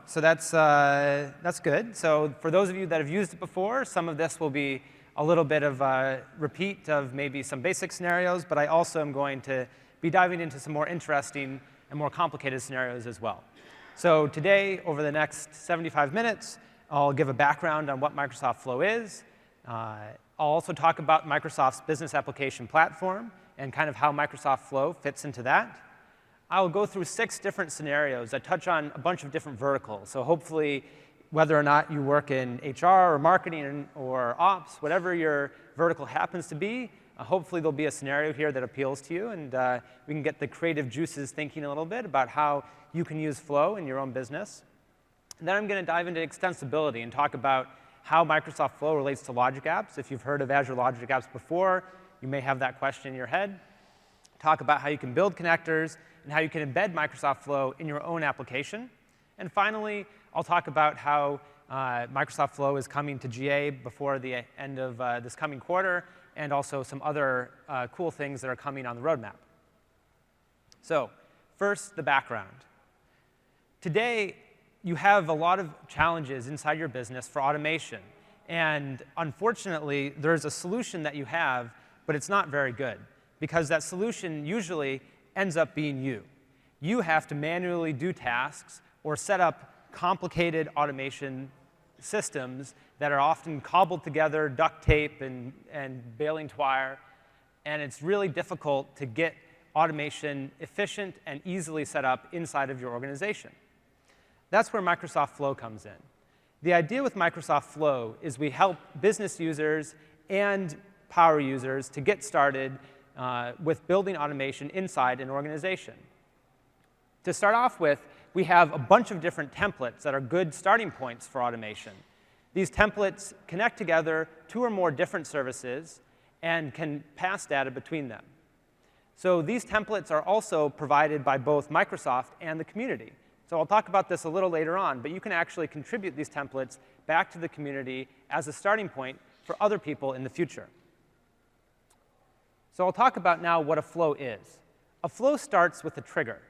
so that's good. So for those of you that have used it before, some of this will be a little bit of a repeat of maybe some basic scenarios, but I also am going to be diving into some more interesting and more complicated scenarios as well. So today, over the next 75 minutes, I'll give a background on what Microsoft Flow is. I'll also talk about Microsoft's business application platform and kind of how Microsoft Flow fits into that. I'll go through 6 different scenarios that touch on a bunch of different verticals. So hopefully, whether or not you work in HR or marketing or ops, whatever your vertical happens to be, hopefully there'll be a scenario here that appeals to you, and we can get the creative juices thinking a little bit about how you can use Flow in your own business. And then I'm going to dive into extensibility and talk about how Microsoft Flow relates to Logic Apps. If you've heard of Azure Logic Apps before, you may have that question in your head. Talk about how you can build connectors and how you can embed Microsoft Flow in your own application. And finally, I'll talk about how Microsoft Flow is coming to GA before the end of this coming quarter, and also some other cool things that are coming on the roadmap. So first, the background. Today, you have a lot of challenges inside your business for automation. And unfortunately, there's a solution that you have, but it's not very good, because that solution usually ends up being you. You have to manually do tasks or set up complicated automation systems that are often cobbled together, duct tape and baling wire, and it's really difficult to get automation efficient and easily set up inside of your organization. That's where Microsoft Flow comes in. The idea with Microsoft Flow is we help business users and power users to get started with building automation inside an organization. To start off with, we have a bunch of different templates that are good starting points for automation. These templates connect together 2 or more different services and can pass data between them. So these templates are also provided by both Microsoft and the community. So I'll talk about this a little later on, but you can actually contribute these templates back to the community as a starting point for other people in the future. So I'll talk about now what a flow is. A flow starts with a trigger.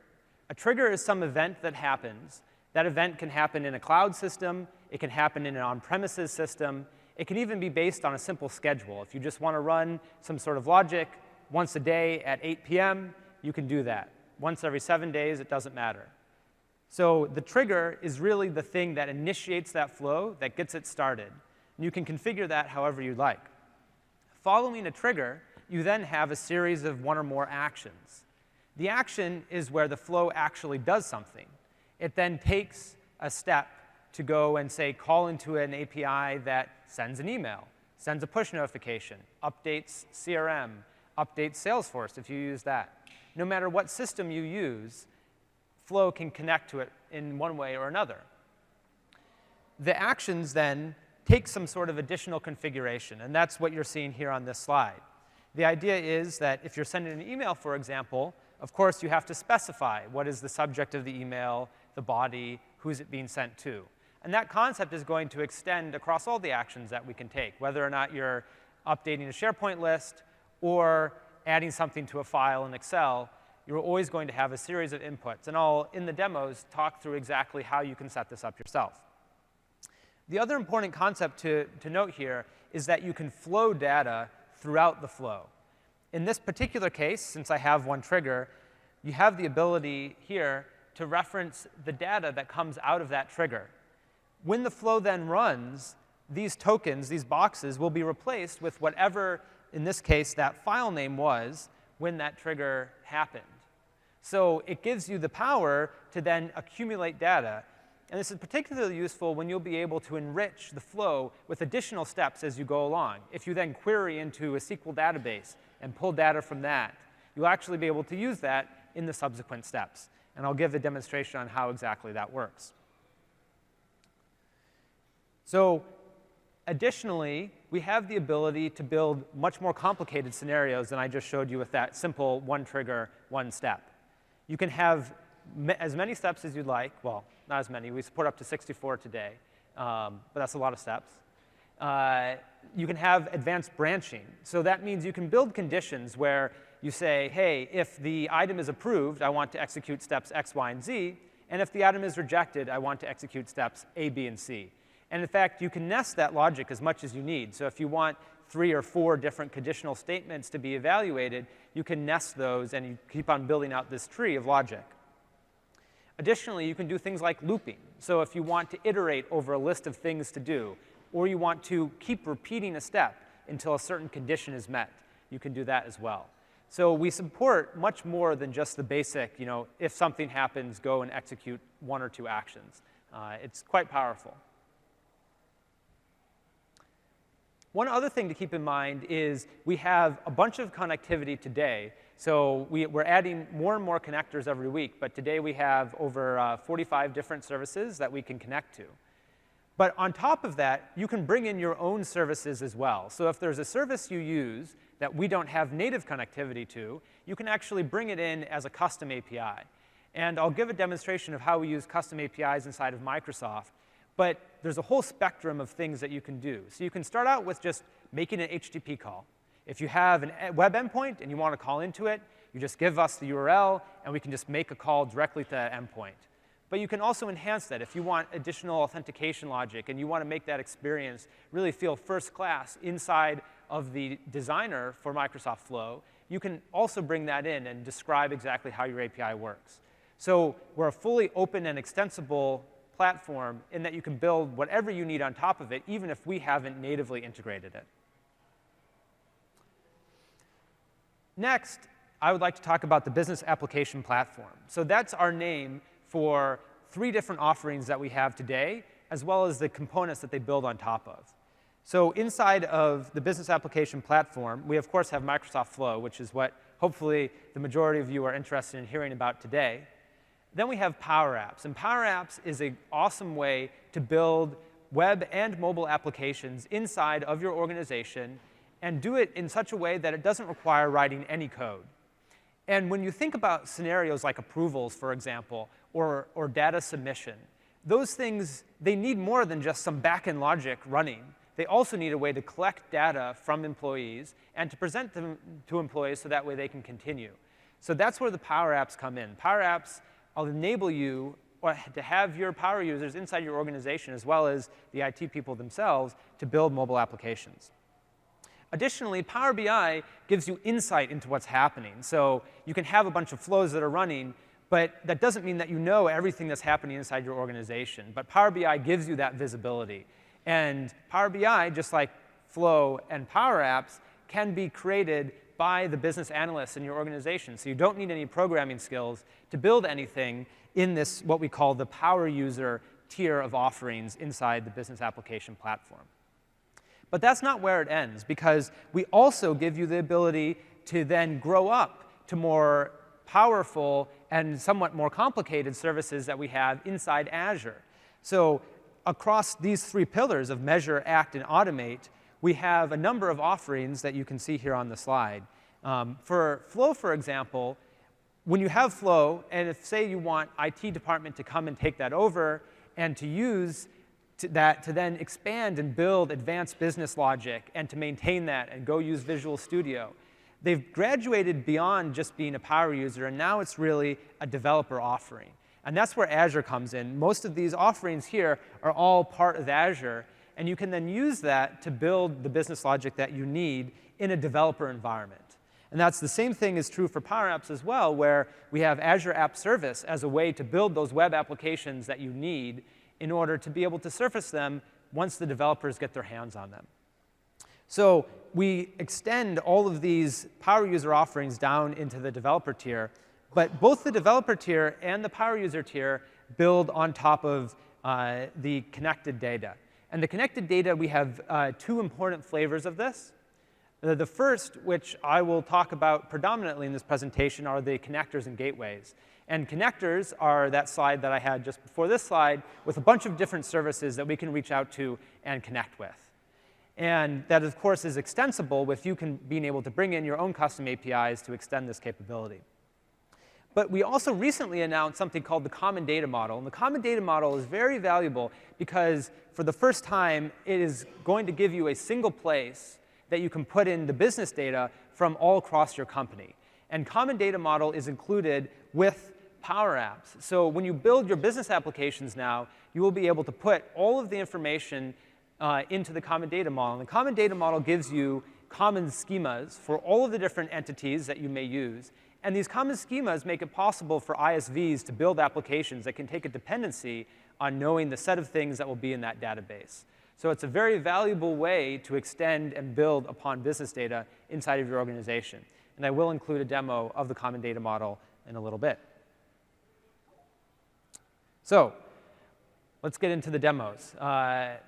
A trigger is some event that happens. That event can happen in a cloud system. It can happen in an on-premises system. It can even be based on a simple schedule. If you just want to run some sort of logic once a day at 8 p.m., you can do that. Once every 7 days, it doesn't matter. So the trigger is really the thing that initiates that flow, that gets it started. And you can configure that however you like. Following a trigger, you then have a series of 1 or more actions. The action is where the flow actually does something. It then takes a step to go and, say, call into an API that sends an email, sends a push notification, updates CRM, updates Salesforce if you use that. No matter what system you use, Flow can connect to it in one way or another. The actions then take some sort of additional configuration, and that's what you're seeing here on this slide. The idea is that if you're sending an email, for example, of course, you have to specify what is the subject of the email, the body, who's it being sent to. And that concept is going to extend across all the actions that we can take, whether or not you're updating a SharePoint list or adding something to a file in Excel. You're always going to have a series of inputs. And I'll, in the demos, talk through exactly how you can set this up yourself. The other important concept to note here is that you can flow data throughout the flow. In this particular case, since I have one trigger, you have the ability here to reference the data that comes out of that trigger. When the flow then runs, these tokens, these boxes, will be replaced with whatever, in this case, that file name was when that trigger happened. So it gives you the power to then accumulate data. And this is particularly useful when you'll be able to enrich the flow with additional steps as you go along. If you then query into a SQL database and pull data from that, you'll actually be able to use that in the subsequent steps. And I'll give a demonstration on how exactly that works. So additionally, we have the ability to build much more complicated scenarios than I just showed you with that simple 1 trigger, 1 step. You can have as many steps as you'd like. Well, not as many. We support up to 64 today, but that's a lot of steps. You can have advanced branching. So that means you can build conditions where you say, hey, if the item is approved, I want to execute steps X, Y, and Z. And if the item is rejected, I want to execute steps A, B, and C. And in fact, you can nest that logic as much as you need. So if you want 3 or 4 different conditional statements to be evaluated, you can nest those and you keep on building out this tree of logic. Additionally, you can do things like looping. So if you want to iterate over a list of things to do, or you want to keep repeating a step until a certain condition is met, you can do that as well. So we support much more than just the basic, if something happens, go and execute 1 or 2 actions. It's quite powerful. One other thing to keep in mind is we have a bunch of connectivity today. So we're adding more and more connectors every week, but today we have over 45 different services that we can connect to. But on top of that, you can bring in your own services as well. So if there's a service you use that we don't have native connectivity to, you can actually bring it in as a custom API. And I'll give a demonstration of how we use custom APIs inside of Microsoft. But there's a whole spectrum of things that you can do. So you can start out with just making an HTTP call. If you have a web endpoint and you want to call into it, you just give us the URL, and we can just make a call directly to that endpoint. But you can also enhance that if you want additional authentication logic and you want to make that experience really feel first class inside of the designer for Microsoft Flow. You can also bring that in and describe exactly how your API works. So we're a fully open and extensible platform in that you can build whatever you need on top of it, even if we haven't natively integrated it. Next, I would like to talk about the Business Application Platform. So that's our name for 3 different offerings that we have today, as well as the components that they build on top of. So inside of the Business Application Platform, we of course have Microsoft Flow, which is what hopefully the majority of you are interested in hearing about today. Then we have Power Apps. And Power Apps is an awesome way to build web and mobile applications inside of your organization and do it in such a way that it doesn't require writing any code. And when you think about scenarios like approvals, for example, or data submission, those things, they need more than just some back-end logic running. They also need a way to collect data from employees and to present them to employees so that way they can continue. So that's where the Power Apps come in. Power Apps will enable you to have your power users inside your organization, as well as the IT people themselves, to build mobile applications. Additionally, Power BI gives you insight into what's happening. So you can have a bunch of flows that are running, but that doesn't mean that you know everything that's happening inside your organization. But Power BI gives you that visibility. And Power BI, just like Flow and Power Apps, can be created by the business analysts in your organization. So you don't need any programming skills to build anything in this, what we call the power user tier of offerings inside the Business Application Platform. But that's not where it ends, because we also give you the ability to then grow up to more powerful and somewhat more complicated services that we have inside Azure. So across these 3 pillars of measure, act, and automate, we have a number of offerings that you can see here on the slide. For Flow, for example, when you have Flow, and if, say, you want IT department to come and take that over and to use that to then expand and build advanced business logic and to maintain that and go use Visual Studio, they've graduated beyond just being a power user, and now it's really a developer offering. And that's where Azure comes in. Most of these offerings here are all part of Azure, and you can then use that to build the business logic that you need in a developer environment. And that's the same thing is true for Power Apps as well, where we have Azure App Service as a way to build those web applications that you need in order to be able to surface them once the developers get their hands on them. So we extend all of these power user offerings down into the developer tier, but both the developer tier and the power user tier build on top of the connected data. And the connected data, we have 2 important flavors of this. The first, which I will talk about predominantly in this presentation, are the connectors and gateways. And connectors are that slide that I had just before this slide with a bunch of different services that we can reach out to and connect with. And that, of course, is extensible with you being able to bring in your own custom APIs to extend this capability. But we also recently announced something called the Common Data Model. And the Common Data Model is very valuable because for the first time, it is going to give you a single place that you can put in the business data from all across your company. And Common Data Model is included with Power Apps. So when you build your business applications now, you will be able to put all of the information into the Common Data Model. And the Common Data Model gives you common schemas for all of the different entities that you may use. And these common schemas make it possible for ISVs to build applications that can take a dependency on knowing the set of things that will be in that database. So it's a very valuable way to extend and build upon business data inside of your organization. And I will include a demo of the Common Data Model in a little bit. So let's get into the demos.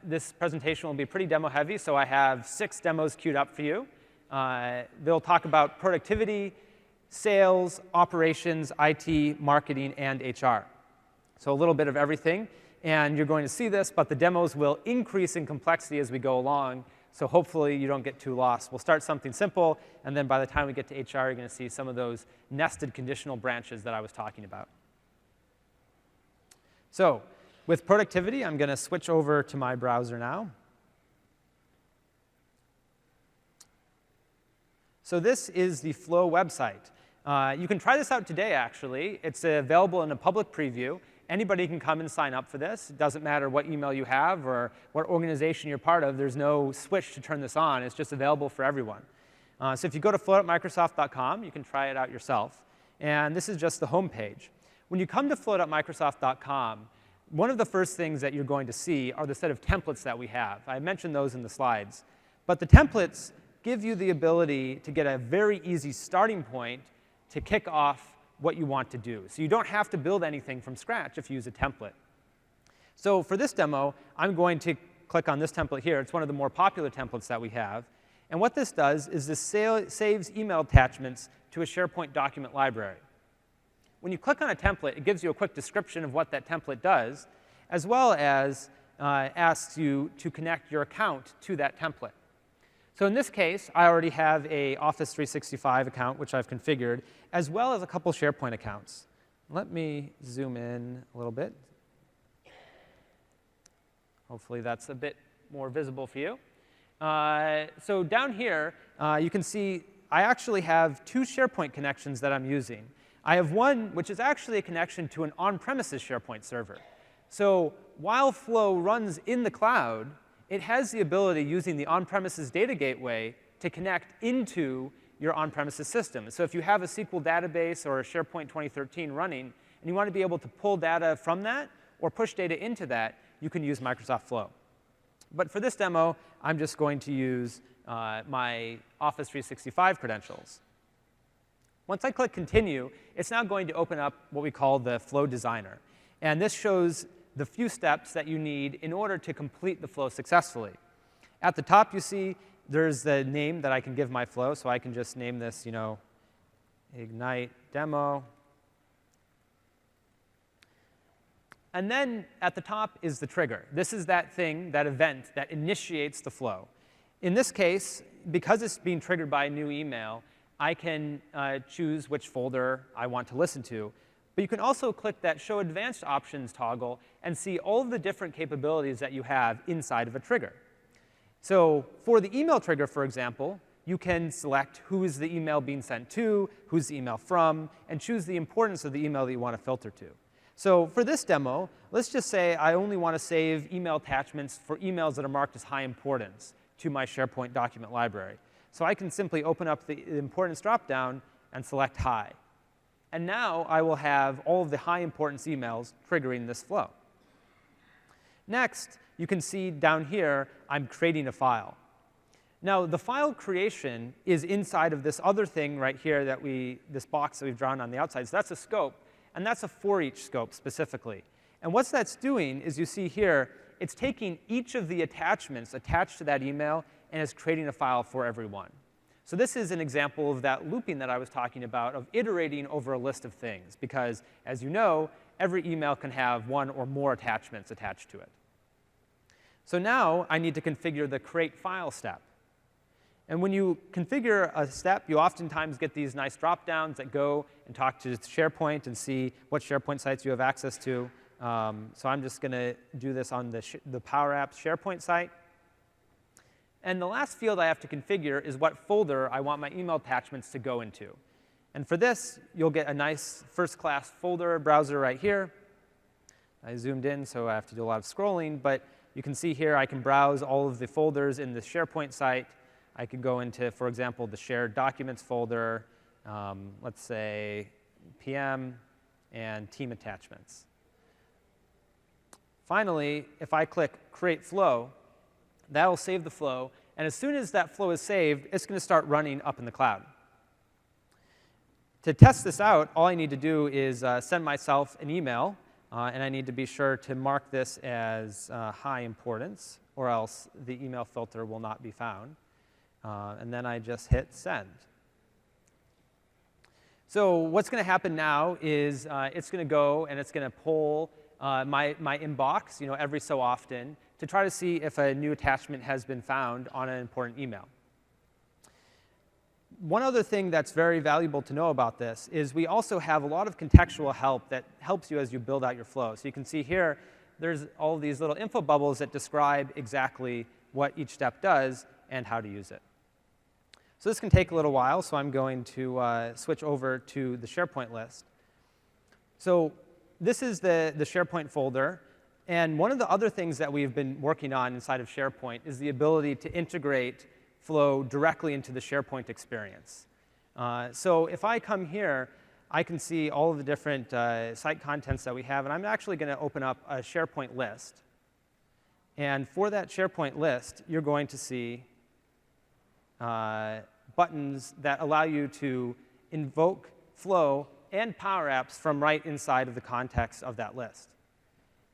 This presentation will be pretty demo heavy, so I have 6 demos queued up for you. They'll talk about productivity, sales, operations, IT, marketing, and HR. So a little bit of everything. And you're going to see this, but the demos will increase in complexity as we go along. So hopefully you don't get too lost. We'll start something simple, and then by the time we get to HR, you're going to see some of those nested conditional branches that I was talking about. So with productivity, I'm going to switch over to my browser now. So this is the Flow website. You can try this out today, actually. It's available in a public preview. Anybody can come and sign up for this. It doesn't matter what email you have or what organization you're part of. There's no switch to turn this on. It's just available for everyone. So if you go to flow.microsoft.com, you can try it out yourself. And this is just the home page. When you come to flow.microsoft.com, one of the first things that you're going to see are the set of templates that we have. I mentioned those in the slides. But the templates give you the ability to get a very easy starting point to kick off what you want to do. So you don't have to build anything from scratch if you use a template. So for this demo, I'm going to click on this template here. It's one of the more popular templates that we have. And what this does is this saves email attachments to a SharePoint document library. When you click on a template, it gives you a quick description of what that template does, as well as asks you to connect your account to that template. So in this case, I already have a Office 365 account, which I've configured, as well as a couple SharePoint accounts. Let me zoom in a little bit. Hopefully that's a bit more visible for you. So down here, you can see I actually have 2 SharePoint connections that I'm using. I have one which is actually a connection to an on-premises SharePoint server. So while Flow runs in the cloud, it has the ability, using the on-premises data gateway, to connect into your on-premises system. So if you have a SQL database or a SharePoint 2013 running, and you want to be able to pull data from that or push data into that, you can use Microsoft Flow. But for this demo, I'm just going to use my Office 365 credentials. Once I click Continue, it's now going to open up what we call the Flow Designer. And this shows the few steps that you need in order to complete the flow successfully. At the top, you see there's the name that I can give my flow. So I can just name this, Ignite Demo. And then at the top is the trigger. This is that thing, that event that initiates the flow. In this case, because it's being triggered by a new email, I can choose which folder I want to listen to. But you can also click that Show Advanced Options toggle and see all of the different capabilities that you have inside of a trigger. So for the email trigger, for example, you can select who is the email being sent to, who's the email from, and choose the importance of the email that you want to filter to. So for this demo, let's just say I only want to save email attachments for emails that are marked as high importance to my SharePoint document library. So I can simply open up the importance dropdown and select high. And now I will have all of the high importance emails triggering this flow. Next, you can see down here, I'm creating a file. Now, the file creation is inside of this other thing right here that this box that we've drawn on the outside. So that's a scope, and that's a for each scope specifically. And what that's doing is you see here, it's taking each of the attachments attached to that email and is creating a file for everyone. So this is an example of that looping that I was talking about, of iterating over a list of things. Because, as you know, every email can have one or more attachments attached to it. So now I need to configure the create file step. And when you configure a step, you oftentimes get these nice drop-downs that go and talk to SharePoint and see what SharePoint sites you have access to. So I'm just going to do this on the Power Apps SharePoint site. And the last field I have to configure is what folder I want my email attachments to go into. And for this, you'll get a nice first-class folder browser right here. I zoomed in, so I have to do a lot of scrolling, but you can see here I can browse all of the folders in the SharePoint site. I could go into, for example, the shared documents folder, let's say PM, and team attachments. Finally, if I click Create Flow, that will save the flow. And as soon as that flow is saved, it's going to start running up in the cloud. To test this out, all I need to do is send myself an email. And I need to be sure to mark this as high importance, or else the email filter will not be found. And then I just hit send. So what's going to happen now is it's going to go and it's going to pull my inbox, every so often to try to see if a new attachment has been found on an important email. One other thing that's very valuable to know about this is we also have a lot of contextual help that helps you as you build out your flow. So you can see here, there's all of these little info bubbles that describe exactly what each step does and how to use it. So this can take a little while, so I'm going to switch over to the SharePoint list. So this is the SharePoint folder. And one of the other things that we've been working on inside of SharePoint is the ability to integrate Flow directly into the SharePoint experience. So if I come here, I can see all of the different site contents that we have. And I'm actually going to open up a SharePoint list. And for that SharePoint list, you're going to see buttons that allow you to invoke Flow and Power Apps from right inside of the context of that list.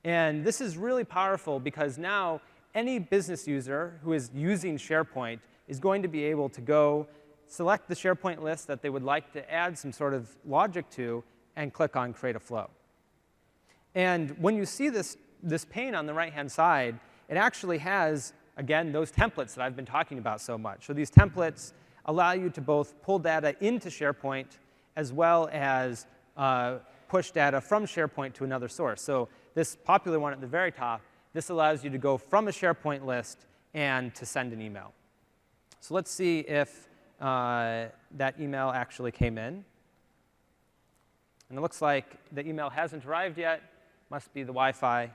And this is really powerful because now any business user who is using SharePoint is going to be able to go select the SharePoint list that they would like to add some sort of logic to and click on Create a Flow. And when you see this pane on the right-hand side, it actually has, again, those templates that I've been talking about so much. So these templates allow you to both pull data into SharePoint as well as push data from SharePoint to another source. So this popular one at the very top, this allows you to go from a SharePoint list and to send an email. So let's see if that email actually came in. And it looks like the email hasn't arrived yet. Must be the Wi-Fi.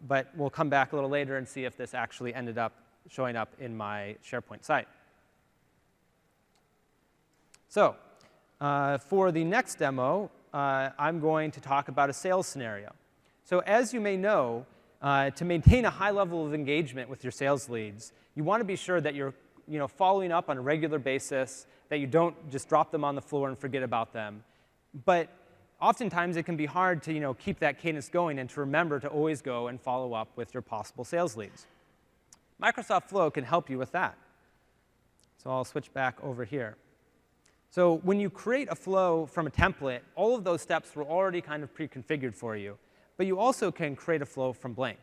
But we'll come back a little later and see if this actually ended up showing up in my SharePoint site. So for the next demo, I'm going to talk about a sales scenario. So as you may know, to maintain a high level of engagement with your sales leads, you want to be sure that you're following up on a regular basis, that you don't just drop them on the floor and forget about them. But oftentimes, it can be hard to keep that cadence going and to remember to always go and follow up with your possible sales leads. Microsoft Flow can help you with that. So I'll switch back over here. So when you create a flow from a template, all of those steps were already kind of pre-configured for you. But you also can create a flow from blank.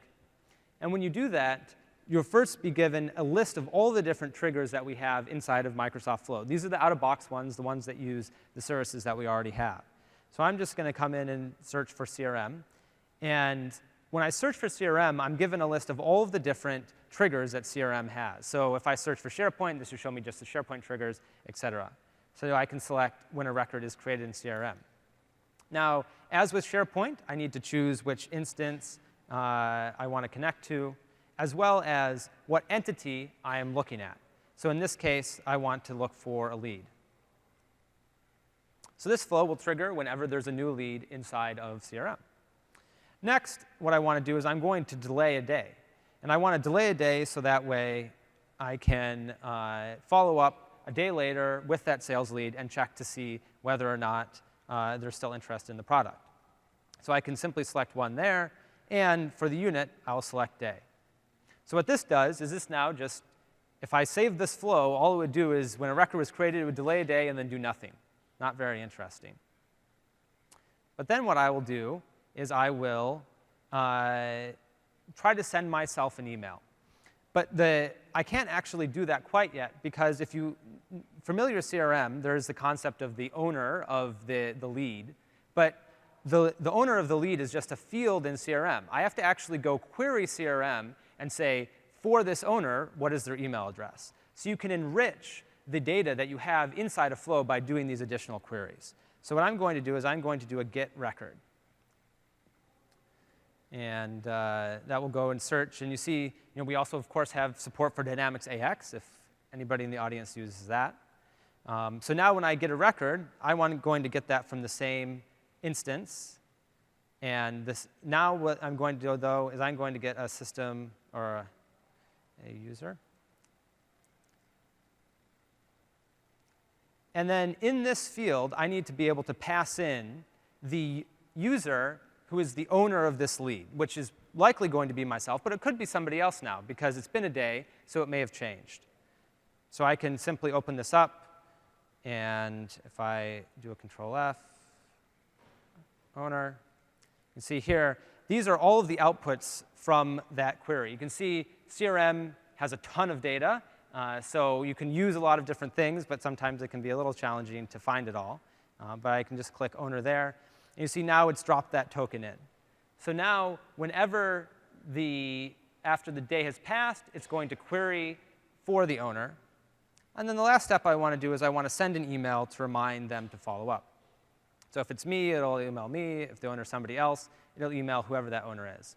And when you do that, you'll first be given a list of all the different triggers that we have inside of Microsoft Flow. These are the out-of-box ones, the ones that use the services that we already have. So I'm just going to come in and search for CRM. And when I search for CRM, I'm given a list of all of the different triggers that CRM has. So if I search for SharePoint, this will show me just the SharePoint triggers, et cetera. So I can select when a record is created in CRM. Now, as with SharePoint, I need to choose which instance I want to connect to, as well as what entity I am looking at. So in this case, I want to look for a lead. So this flow will trigger whenever there's a new lead inside of CRM. Next, what I want to do is I'm going to delay a day. And I want to delay a day so that way I can follow up a day later with that sales lead and check to see whether or not there's still interest in the product. So I can simply select one there. And for the unit, I'll select day. So what this does is this now just, if I save this flow, all it would do is when a record was created, it would delay a day and then do nothing. Not very interesting. But then what I will do is I will try to send myself an email. But I can't actually do that quite yet, because if you familiar with CRM, there's the concept of the owner of the lead. But the owner of the lead is just a field in CRM. I have to actually go query CRM and say, for this owner, what is their email address? So you can enrich the data that you have inside a flow by doing these additional queries. So what I'm going to do is I'm going to do a get record. And that will go and search. And you see, we also, of course, have support for Dynamics AX, if anybody in the audience uses that. So now when I get a record, I'm going to get that from the same instance. And now what I'm going to do, though, is I'm going to get a system or a user. And then in this field, I need to be able to pass in the user who is the owner of this lead, which is likely going to be myself, but it could be somebody else now, because it's been a day, so it may have changed. So I can simply open this up, and if I do a Control F, owner, you can see here, these are all of the outputs from that query. You can see CRM has a ton of data, so you can use a lot of different things, but sometimes it can be a little challenging to find it all. But I can just click owner there. And you see now it's dropped that token in. So now whenever after the day has passed, it's going to query for the owner. And then the last step I want to do is I want to send an email to remind them to follow up. So if it's me, it'll email me. If the owner is somebody else, it'll email whoever that owner is.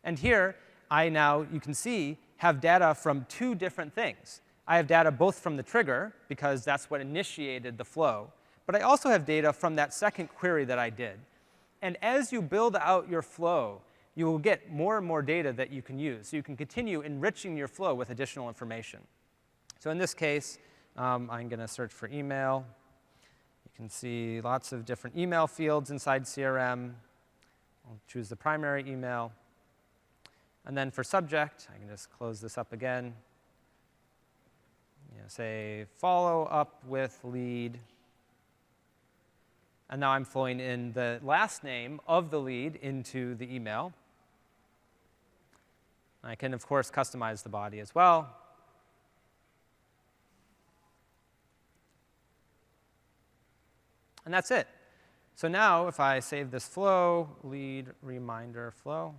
And here, I now, you can see, have data from two different things. I have data both from the trigger, because that's what initiated the flow, but I also have data from that second query that I did. And as you build out your flow, you will get more and more data that you can use. So you can continue enriching your flow with additional information. So in this case, I'm going to search for email. You can see lots of different email fields inside CRM. I'll choose the primary email. And then for subject, I can just close this up again. Say follow up with lead. And now I'm flowing in the last name of the lead into the email. I can, of course, customize the body as well. And that's it. So now if I save this flow, lead reminder flow,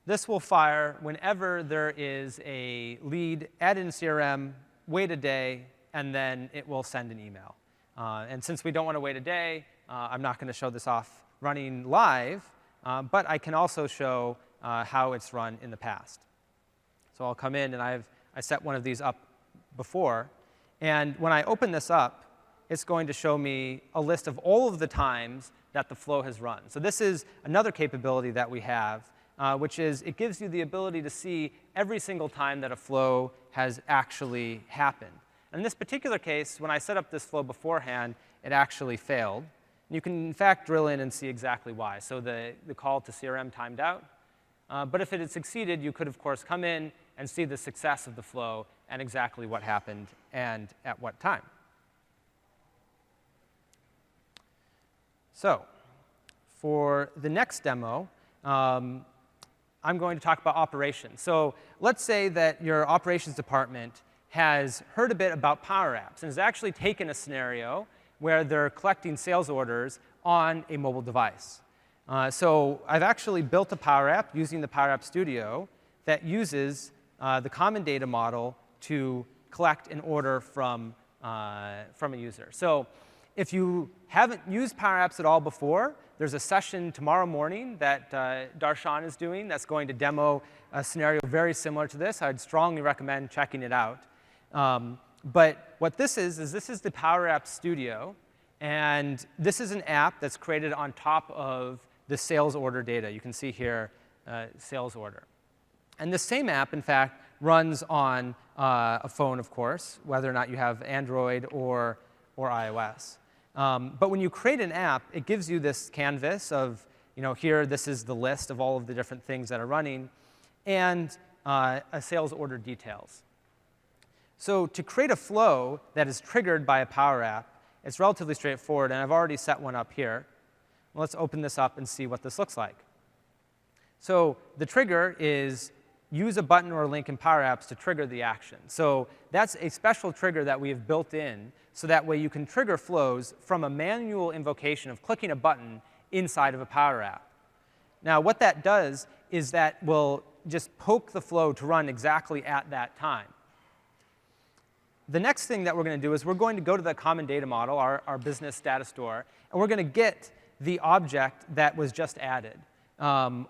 this will fire whenever there is a lead, add in CRM, wait a day, and then it will send an email. And since we don't want to wait a day, I'm not going to show this off running live, but I can also show how it's run in the past. So I'll come in, and I set one of these up before. And when I open this up, it's going to show me a list of all of the times that the flow has run. So this is another capability that we have, which is it gives you the ability to see every single time that a flow has actually happened. In this particular case, when I set up this flow beforehand, it actually failed. And you can, in fact, drill in and see exactly why. So the call to CRM timed out. But if it had succeeded, you could, of course, come in and see the success of the flow and exactly what happened and at what time. So for the next demo, I'm going to talk about operations. So let's say that your operations department has heard a bit about Power Apps and has actually taken a scenario where they're collecting sales orders on a mobile device. So I've actually built a Power App using the Power App Studio that uses the common data model to collect an order from a user. So if you haven't used Power Apps at all before, there's a session tomorrow morning that Darshan is doing that's going to demo a scenario very similar to this. I'd strongly recommend checking it out. But what this is this is the Power App Studio. And this is an app that's created on top of the sales order data. You can see here, sales order. And the same app, in fact, runs on a phone, of course, whether or not you have Android or iOS. But when you create an app, it gives you this canvas of, here, this is the list of all of the different things that are running, and a sales order details. So to create a flow that is triggered by a Power App, it's relatively straightforward, and I've already set one up here. Let's open this up and see what this looks like. So the trigger is use a button or a link in Power Apps to trigger the action. So that's a special trigger that we have built in, so that way you can trigger flows from a manual invocation of clicking a button inside of a Power App. Now, what that does is that will just poke the flow to run exactly at that time. The next thing that we're going to do is we're going to go to the common data model, our business data store, and we're going to get the object that was just added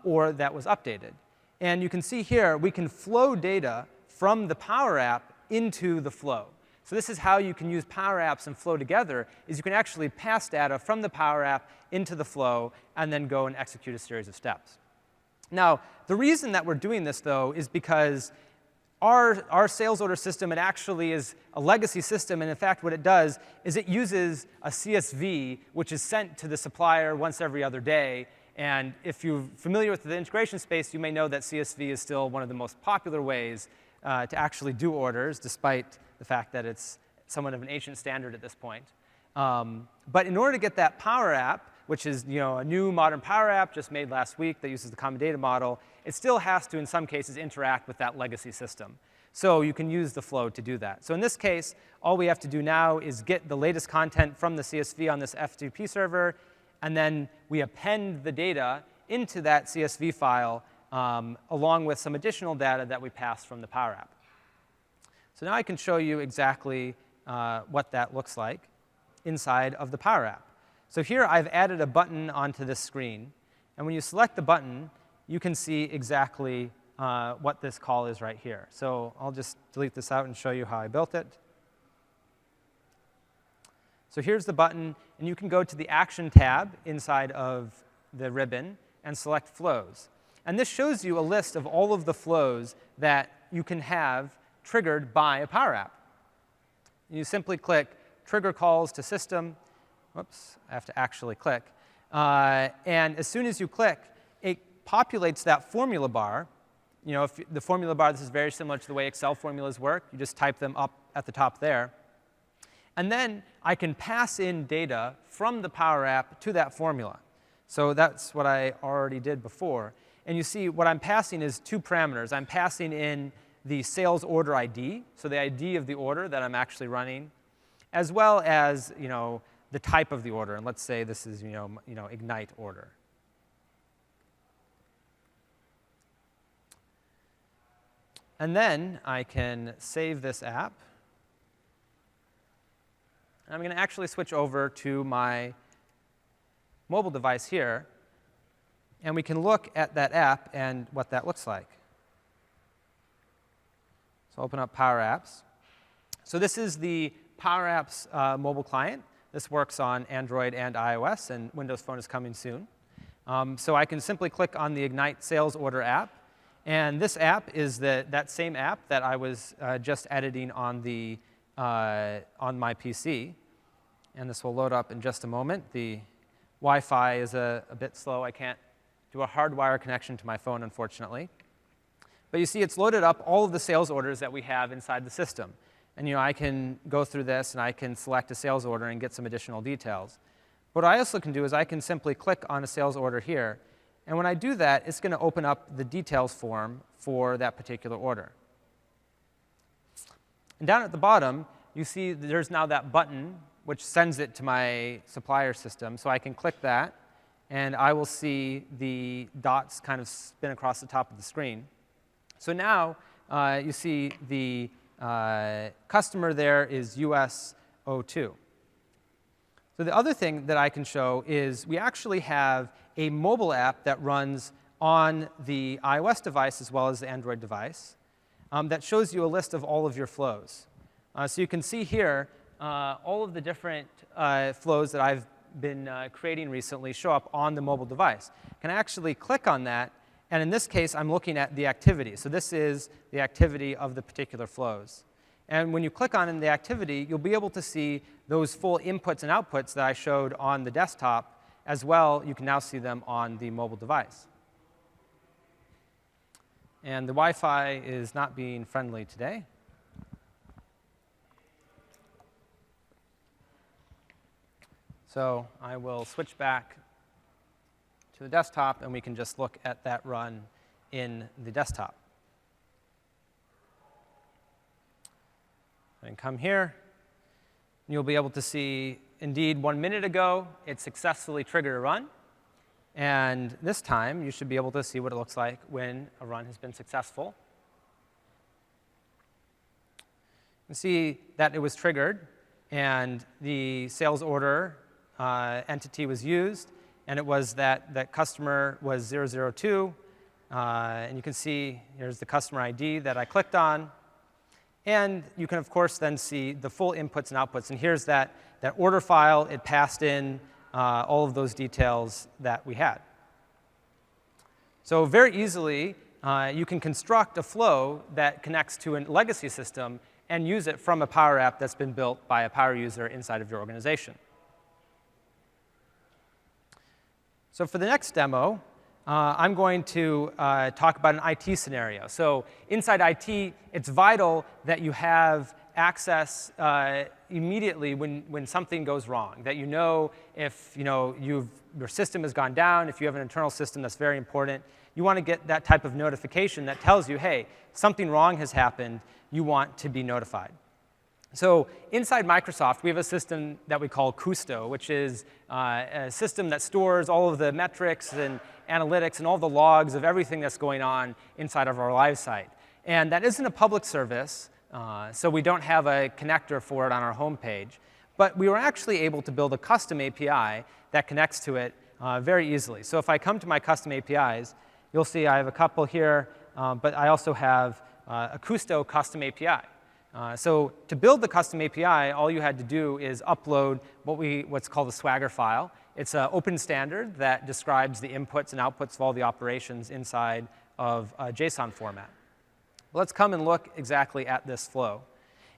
or that was updated. And you can see here, we can flow data from the Power App into the flow. So this is how you can use Power Apps and Flow together, is you can actually pass data from the Power App into the flow and then go and execute a series of steps. Now, the reason that we're doing this, though, is because our sales order system, it actually is a legacy system, and in fact, what it does is it uses a CSV, which is sent to the supplier once every other day. And if you're familiar with the integration space, you may know that CSV is still one of the most popular ways to actually do orders, despite the fact that it's somewhat of an ancient standard at this point. But in order to get that Power App, which is a new modern Power App just made last week that uses the common data model, it still has to, in some cases, interact with that legacy system. So you can use the flow to do that. So in this case, all we have to do now is get the latest content from the CSV on this FTP server, and then we append the data into that CSV file along with some additional data that we pass from the Power App. So now I can show you exactly what that looks like inside of the Power App. So here I've added a button onto this screen. And when you select the button, you can see exactly what this call is right here. So I'll just delete this out and show you how I built it. So here's the button. And you can go to the Action tab inside of the ribbon and select Flows. And this shows you a list of all of the flows that you can have triggered by a Power App. You simply click Trigger Calls to System. Whoops, I have to actually click. And as soon as you click, it populates that formula bar. If the formula bar, this is very similar to the way Excel formulas work. You just type them up at the top there. And then I can pass in data from the Power App to that formula. So that's what I already did before. And you see what I'm passing is two parameters. I'm passing in the sales order ID, so the ID of the order that I'm actually running, as well as the type of the order. And let's say this is Ignite order. And then I can save this app. And I'm going to actually switch over to my mobile device here. And we can look at that app and what that looks like. So open up Power Apps. So this is the Power Apps mobile client. This works on Android and iOS, and Windows Phone is coming soon. So I can simply click on the Ignite Sales Order app. And this app is that same app that I was just editing on my PC. And this will load up in just a moment. The Wi-Fi is a bit slow. I can't do a hardwire connection to my phone, unfortunately. But you see it's loaded up all of the sales orders that we have inside the system. And I can go through this, and I can select a sales order and get some additional details. What I also can do is I can simply click on a sales order here. And when I do that, it's going to open up the details form for that particular order. And down at the bottom, you see there's now that button, which sends it to my supplier system. So I can click that, and I will see the dots kind of spin across the top of the screen. So now you see the customer there is US02. So the other thing that I can show is we actually have a mobile app that runs on the iOS device as well as the Android device that shows you a list of all of your flows. So you can see here all of the different flows that I've been creating recently show up on the mobile device. Can I actually click on that? And in this case, I'm looking at the activity. So this is the activity of the particular flows. And when you click on the activity, you'll be able to see those full inputs and outputs that I showed on the desktop. As well, you can now see them on the mobile device. And the Wi-Fi is not being friendly today. So I will switch back to the desktop, and we can just look at that run in the desktop. And come here, and you'll be able to see, indeed, 1 minute ago, it successfully triggered a run. And this time, you should be able to see what it looks like when a run has been successful. You can see that it was triggered, and the sales order entity was used, and it was that customer was 002. And you can see here's the customer ID that I clicked on. And you can, of course, then see the full inputs and outputs. And here's that order file. It passed in all of those details that we had. So very easily, you can construct a flow that connects to a legacy system and use it from a Power App that's been built by a power user inside of your organization. So for the next demo, I'm going to talk about an IT scenario. So inside IT, it's vital that you have access immediately when something goes wrong, that you know if your system has gone down, if you have an internal system that's very important. You want to get that type of notification that tells you, hey, something wrong has happened. You want to be notified. So inside Microsoft, we have a system that we call Kusto, which is a system that stores all of the metrics and analytics and all the logs of everything that's going on inside of our live site. And that isn't a public service, so we don't have a connector for it on our home page. But we were actually able to build a custom API that connects to it very easily. So if I come to my custom APIs, you'll see I have a couple here, but I also have a Kusto custom API. So to build the custom API, all you had to do is upload what's called a Swagger file. It's an open standard that describes the inputs and outputs of all the operations inside of a JSON format. Let's come and look exactly at this flow.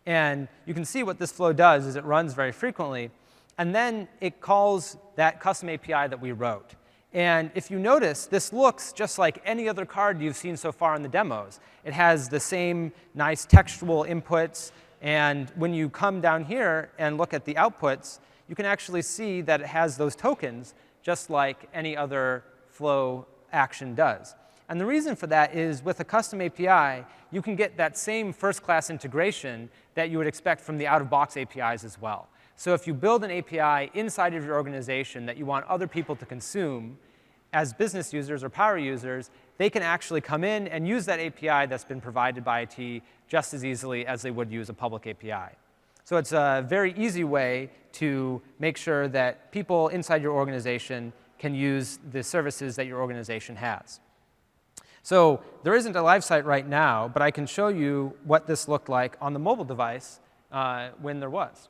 And you can see what this flow does is it runs very frequently, and then it calls that custom API that we wrote. And if you notice, this looks just like any other card you've seen so far in the demos. It has the same nice textual inputs, and when you come down here and look at the outputs, you can actually see that it has those tokens just like any other flow action does. And the reason for that is with a custom API, you can get that same first-class integration that you would expect from the out-of-box APIs as well. So if you build an API inside of your organization that you want other people to consume, as business users or power users, they can actually come in and use that API that's been provided by IT just as easily as they would use a public API. So it's a very easy way to make sure that people inside your organization can use the services that your organization has. So there isn't a live site right now, but I can show you what this looked like on the mobile device when there was.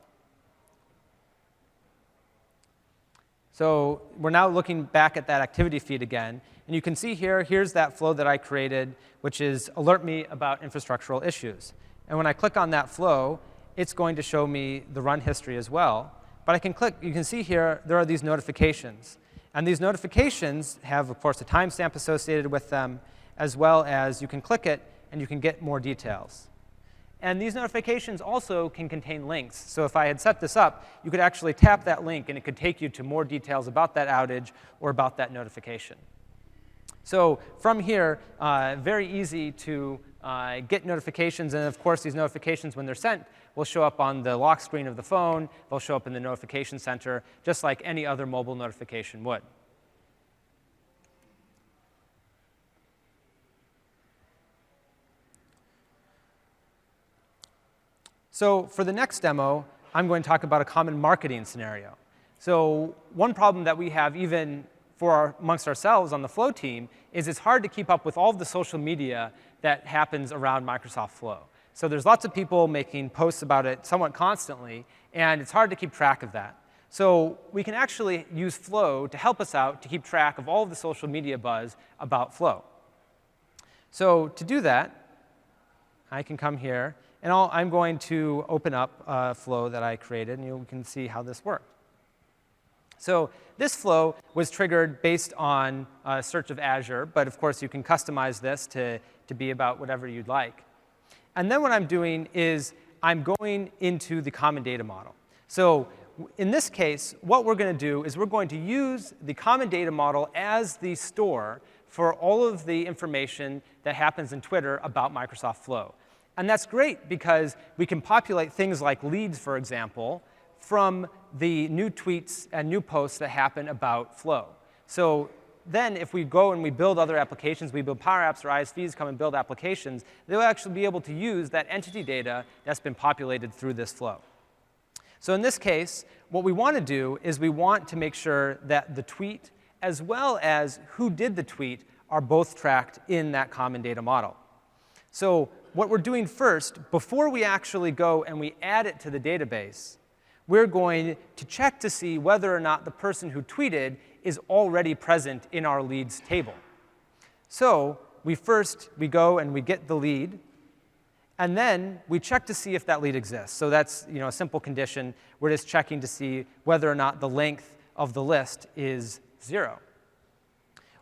So we're now looking back at that activity feed again. And you can see here's that flow that I created, which is alert me about infrastructural issues. And when I click on that flow, it's going to show me the run history as well. But I can click, you can see here, there are these notifications. And these notifications have, of course, a timestamp associated with them, as well as you can click it and you can get more details. And these notifications also can contain links. So if I had set this up, you could actually tap that link, and it could take you to more details about that outage or about that notification. So from here, very easy to get notifications. And of course, these notifications, when they're sent, will show up on the lock screen of the phone. They'll show up in the notification center, just like any other mobile notification would. So for the next demo, I'm going to talk about a common marketing scenario. So one problem that we have even amongst ourselves on the Flow team is it's hard to keep up with all of the social media that happens around Microsoft Flow. So there's lots of people making posts about it somewhat constantly, and it's hard to keep track of that. So we can actually use Flow to help us out to keep track of all of the social media buzz about Flow. So to do that, I can come here. And I'm going to open up a flow that I created, and you can see how this worked. So this flow was triggered based on a search of Azure, but of course you can customize this to be about whatever you'd like. And then what I'm doing is I'm going into the common data model. So in this case, what we're going to do is we're going to use the common data model as the store for all of the information that happens in Twitter about Microsoft Flow. And that's great because we can populate things like leads, for example, from the new tweets and new posts that happen about Flow. So then if we go and we build other applications, we build Power Apps or ISVs come and build applications, they'll actually be able to use that entity data that's been populated through this flow. So in this case, what we want to do is we want to make sure that the tweet as well as who did the tweet are both tracked in that common data model. So what we're doing first, before we actually go and we add it to the database, we're going to check to see whether or not the person who tweeted is already present in our leads table. So we go and we get the lead, and then we check to see if that lead exists. So that's a simple condition. We're just checking to see whether or not the length of the list is 0.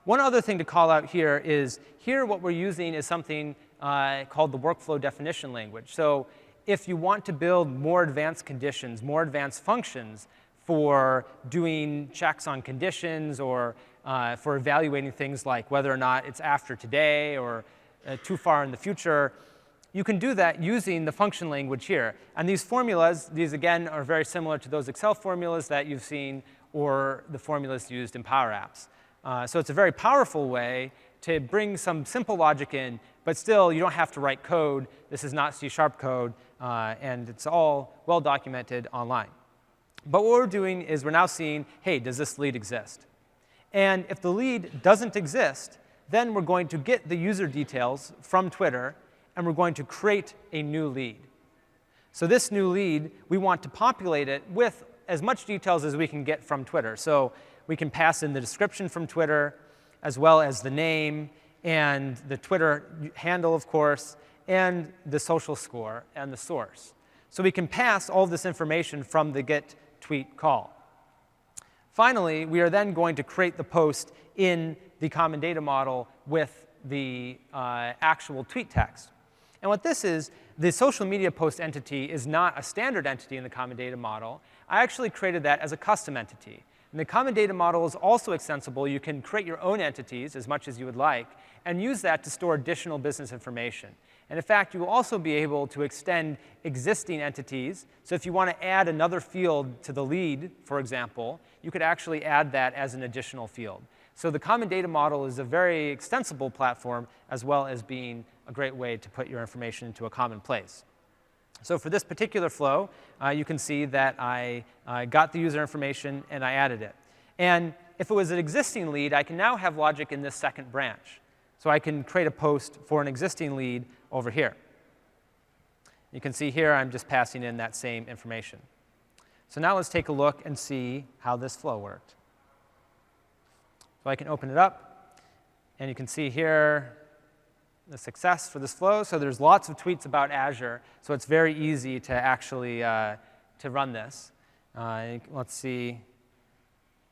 One other thing to call out here is what we're using is something called the workflow definition language. So if you want to build more advanced conditions, more advanced functions for doing checks on conditions or for evaluating things like whether or not it's after today or too far in the future, you can do that using the function language here. And these formulas, these again are very similar to those Excel formulas that you've seen or the formulas used in Power Apps. So it's a very powerful way to bring some simple logic in, but still you don't have to write code. This is not C# code, and it's all well documented online. But what we're doing is we're now seeing, hey, does this lead exist? And if the lead doesn't exist, then we're going to get the user details from Twitter, and we're going to create a new lead. So this new lead, we want to populate it with as much details as we can get from Twitter. So we can pass in the description from Twitter, as well as the name and the Twitter handle, of course, and the social score and the source. So we can pass all this information from the get tweet call. Finally, we are then going to create the post in the common data model with the actual tweet text. And what this is, the social media post entity is not a standard entity in the common data model. I actually created that as a custom entity. And the common data model is also extensible. You can create your own entities as much as you would like and use that to store additional business information. And in fact, you will also be able to extend existing entities. So if you want to add another field to the lead, for example, you could actually add that as an additional field. So the common data model is a very extensible platform, as well as being a great way to put your information into a common place. So for this particular flow, you can see that I got the user information and I added it. And if it was an existing lead, I can now have logic in this second branch. So I can create a post for an existing lead over here. You can see here I'm just passing in that same information. So now let's take a look and see how this flow worked. So I can open it up, and you can see here the success for this flow. So there's lots of tweets about Azure, so it's very easy to actually to run this. Let's see.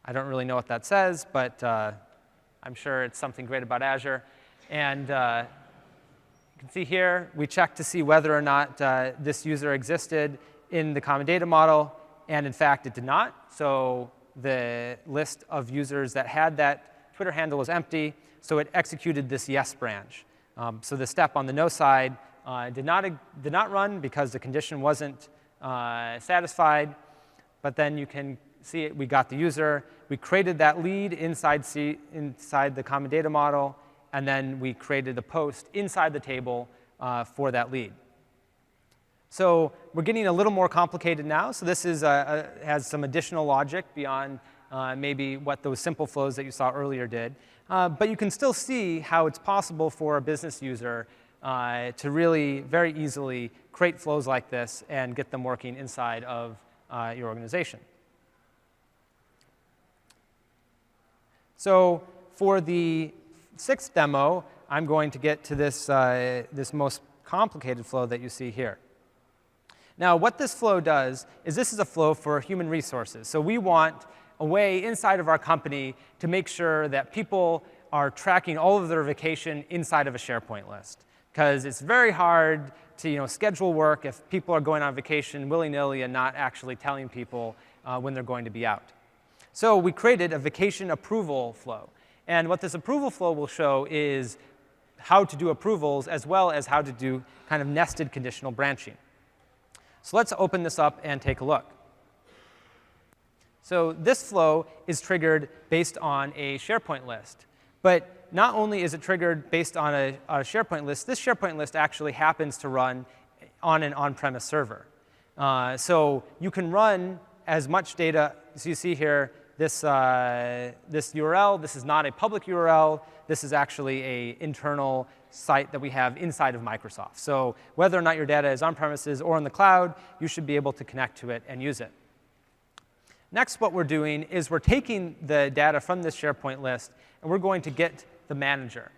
I don't really know what that says, but I'm sure it's something great about Azure. And you can see here, we checked to see whether or not this user existed in the common data model, and in fact, it did not. So the list of users that had that Twitter handle was empty, so it executed this yes branch. So the step on the no side did not run because the condition wasn't satisfied, but then you can see it. We got the user. We created that lead inside the common data model, and then we created the post inside the table for that lead. So we're getting a little more complicated now. So this is has some additional logic beyond maybe what those simple flows that you saw earlier did. But you can still see how it's possible for a business user to really very easily create flows like this and get them working inside of your organization. So for the sixth demo, I'm going to get to this, this most complicated flow that you see here. Now, what this flow does is this is a flow for human resources. So we want a way inside of our company to make sure that people are tracking all of their vacation inside of a SharePoint list. Because it's very hard to schedule work if people are going on vacation willy-nilly and not actually telling people when they're going to be out. So we created a vacation approval flow. And what this approval flow will show is how to do approvals as well as how to do kind of nested conditional branching. So let's open this up and take a look. So this flow is triggered based on a SharePoint list. But not only is it triggered based on a SharePoint list, this SharePoint list actually happens to run on an on-premise server. So you can run as much data. So you see here, this URL, this is not a public URL. This is actually an internal site that we have inside of Microsoft. So whether or not your data is on-premises or in the cloud, you should be able to connect to it and use it. Next, what we're doing is we're taking the data from this SharePoint list, and we're going to get the manager.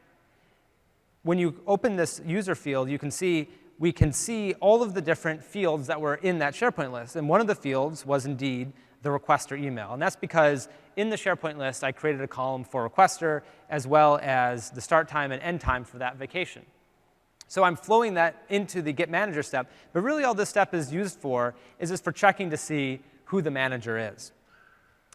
When you open this user field, you can see we can see all of the different fields that were in that SharePoint list. And one of the fields was indeed the requester email. And that's because in the SharePoint list, I created a column for requester as well as the start time and end time for that vacation. So I'm flowing that into the get manager step. But really all this step is used for is just for checking to see who the manager is.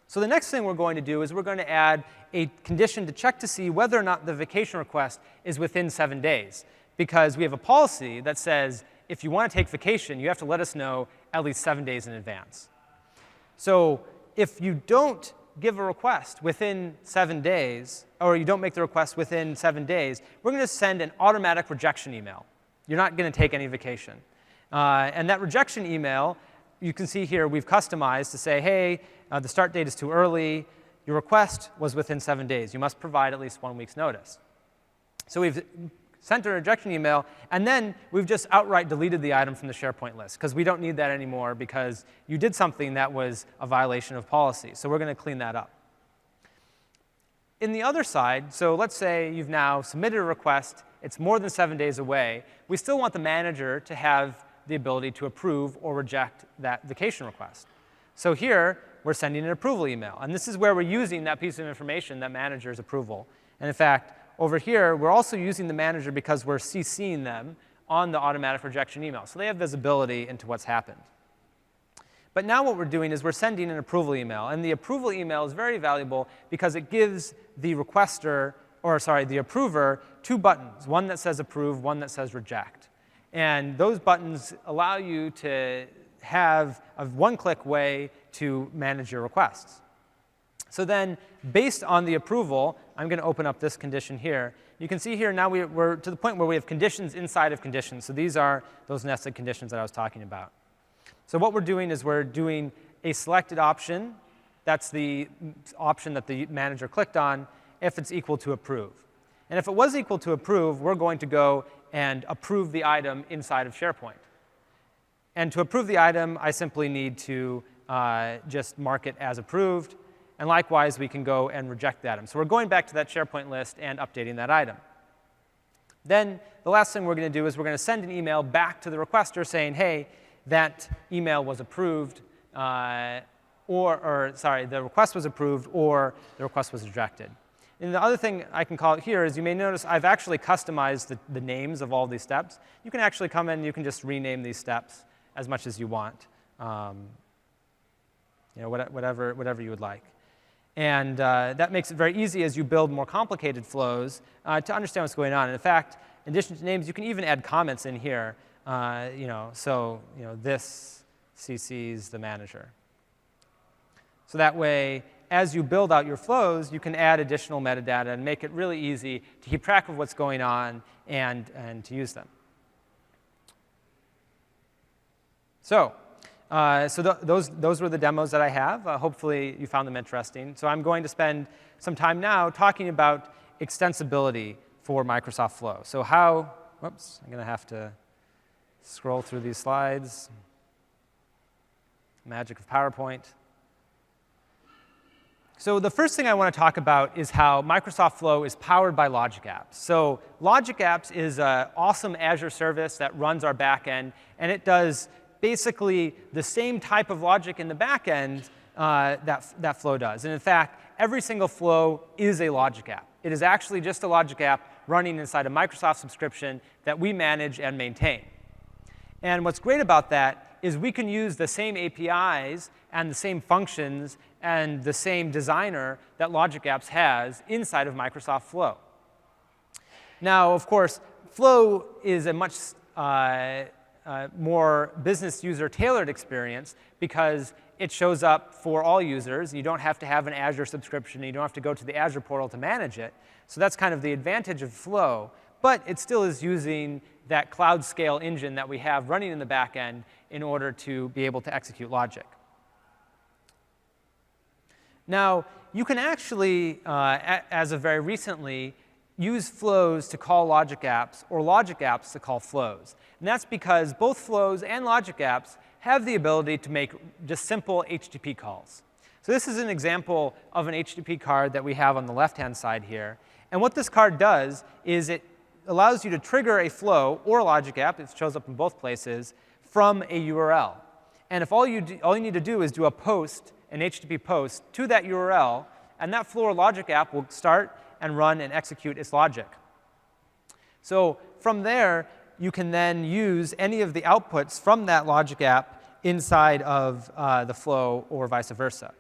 So the next thing we're going to do is we're going to add a condition to check to see whether or not the vacation request is within 7 days. Because we have a policy that says if you want to take vacation, you have to let us know at least 7 days in advance. So if you don't give a request within 7 days, or you don't make the request within 7 days, we're going to send an automatic rejection email. You're not going to take any vacation. And that rejection email, you can see here, we've customized to say, hey, the start date is too early. Your request was within 7 days. You must provide at least 1 week's notice. So we've sent a rejection email, and then we've just outright deleted the item from the SharePoint list, because we don't need that anymore because you did something that was a violation of policy. So we're going to clean that up. In the other side, so let's say you've now submitted a request. It's more than 7 days away. We still want the manager to have the ability to approve or reject that vacation request. So here, we're sending an approval email. And this is where we're using that piece of information, that manager's approval. And in fact, over here, we're also using the manager because we're CCing them on the automatic rejection email. So they have visibility into what's happened. But now what we're doing is we're sending an approval email. And the approval email is very valuable because it gives the requester, or sorry, the approver, 2 buttons, one that says approve, one that says reject. And those buttons allow you to have a one-click way to manage your requests. So then, based on the approval, I'm going to open up this condition here. You can see here now we're to the point where we have conditions inside of conditions. So these are those nested conditions that I was talking about. So what we're doing is we're doing a selected option. That's the option that the manager clicked on if it's equal to approve. And if it was equal to approve, we're going to go and approve the item inside of SharePoint. And to approve the item, I simply need to just mark it as approved. And likewise, we can go and reject the item. So we're going back to that SharePoint list and updating that item. Then the last thing we're going to do is we're going to send an email back to the requester saying, hey, that email was approved, sorry, the request was approved, or the request was rejected. And the other thing I can call it here is you may notice I've actually customized the names of all these steps. You can actually come in and you can just rename these steps as much as you want, whatever you would like. And that makes it very easy as you build more complicated flows to understand what's going on. And in fact, in addition to names, you can even add comments in here. This CCs the manager. So that way, as you build out your flows, you can add additional metadata and make it really easy to keep track of what's going on and to use them. So those were the demos that I have. Hopefully, you found them interesting. So I'm going to spend some time now talking about extensibility for Microsoft Flow. So whoops, I'm going to have to scroll through these slides. Magic of PowerPoint. So the first thing I want to talk about is how Microsoft Flow is powered by Logic Apps. So Logic Apps is an awesome Azure service that runs our back end, and it does basically the same type of logic in the back end that Flow does. And in fact, every single Flow is a Logic App. It is actually just a Logic App running inside a Microsoft subscription that we manage and maintain. And what's great about that is we can use the same APIs and the same functions and the same designer that Logic Apps has inside of Microsoft Flow. Now, of course, Flow is a much more business user tailored experience because it shows up for all users. You don't have to have an Azure subscription. You don't have to go to the Azure portal to manage it. So that's kind of the advantage of Flow. But it still is using that cloud scale engine that we have running in the back end in order to be able to execute logic. Now, you can actually, as of very recently, use flows to call logic apps or logic apps to call flows. And that's because both flows and logic apps have the ability to make just simple HTTP calls. So this is an example of an HTTP card that we have on the left-hand side here. And what this card does is it allows you to trigger a flow or a logic app, it shows up in both places, from a URL. And if all you need to do is do a post, an HTTP post, to that URL, and that flow or logic app will start and run and execute its logic. So from there, you can then use any of the outputs from that logic app inside of the flow or vice versa.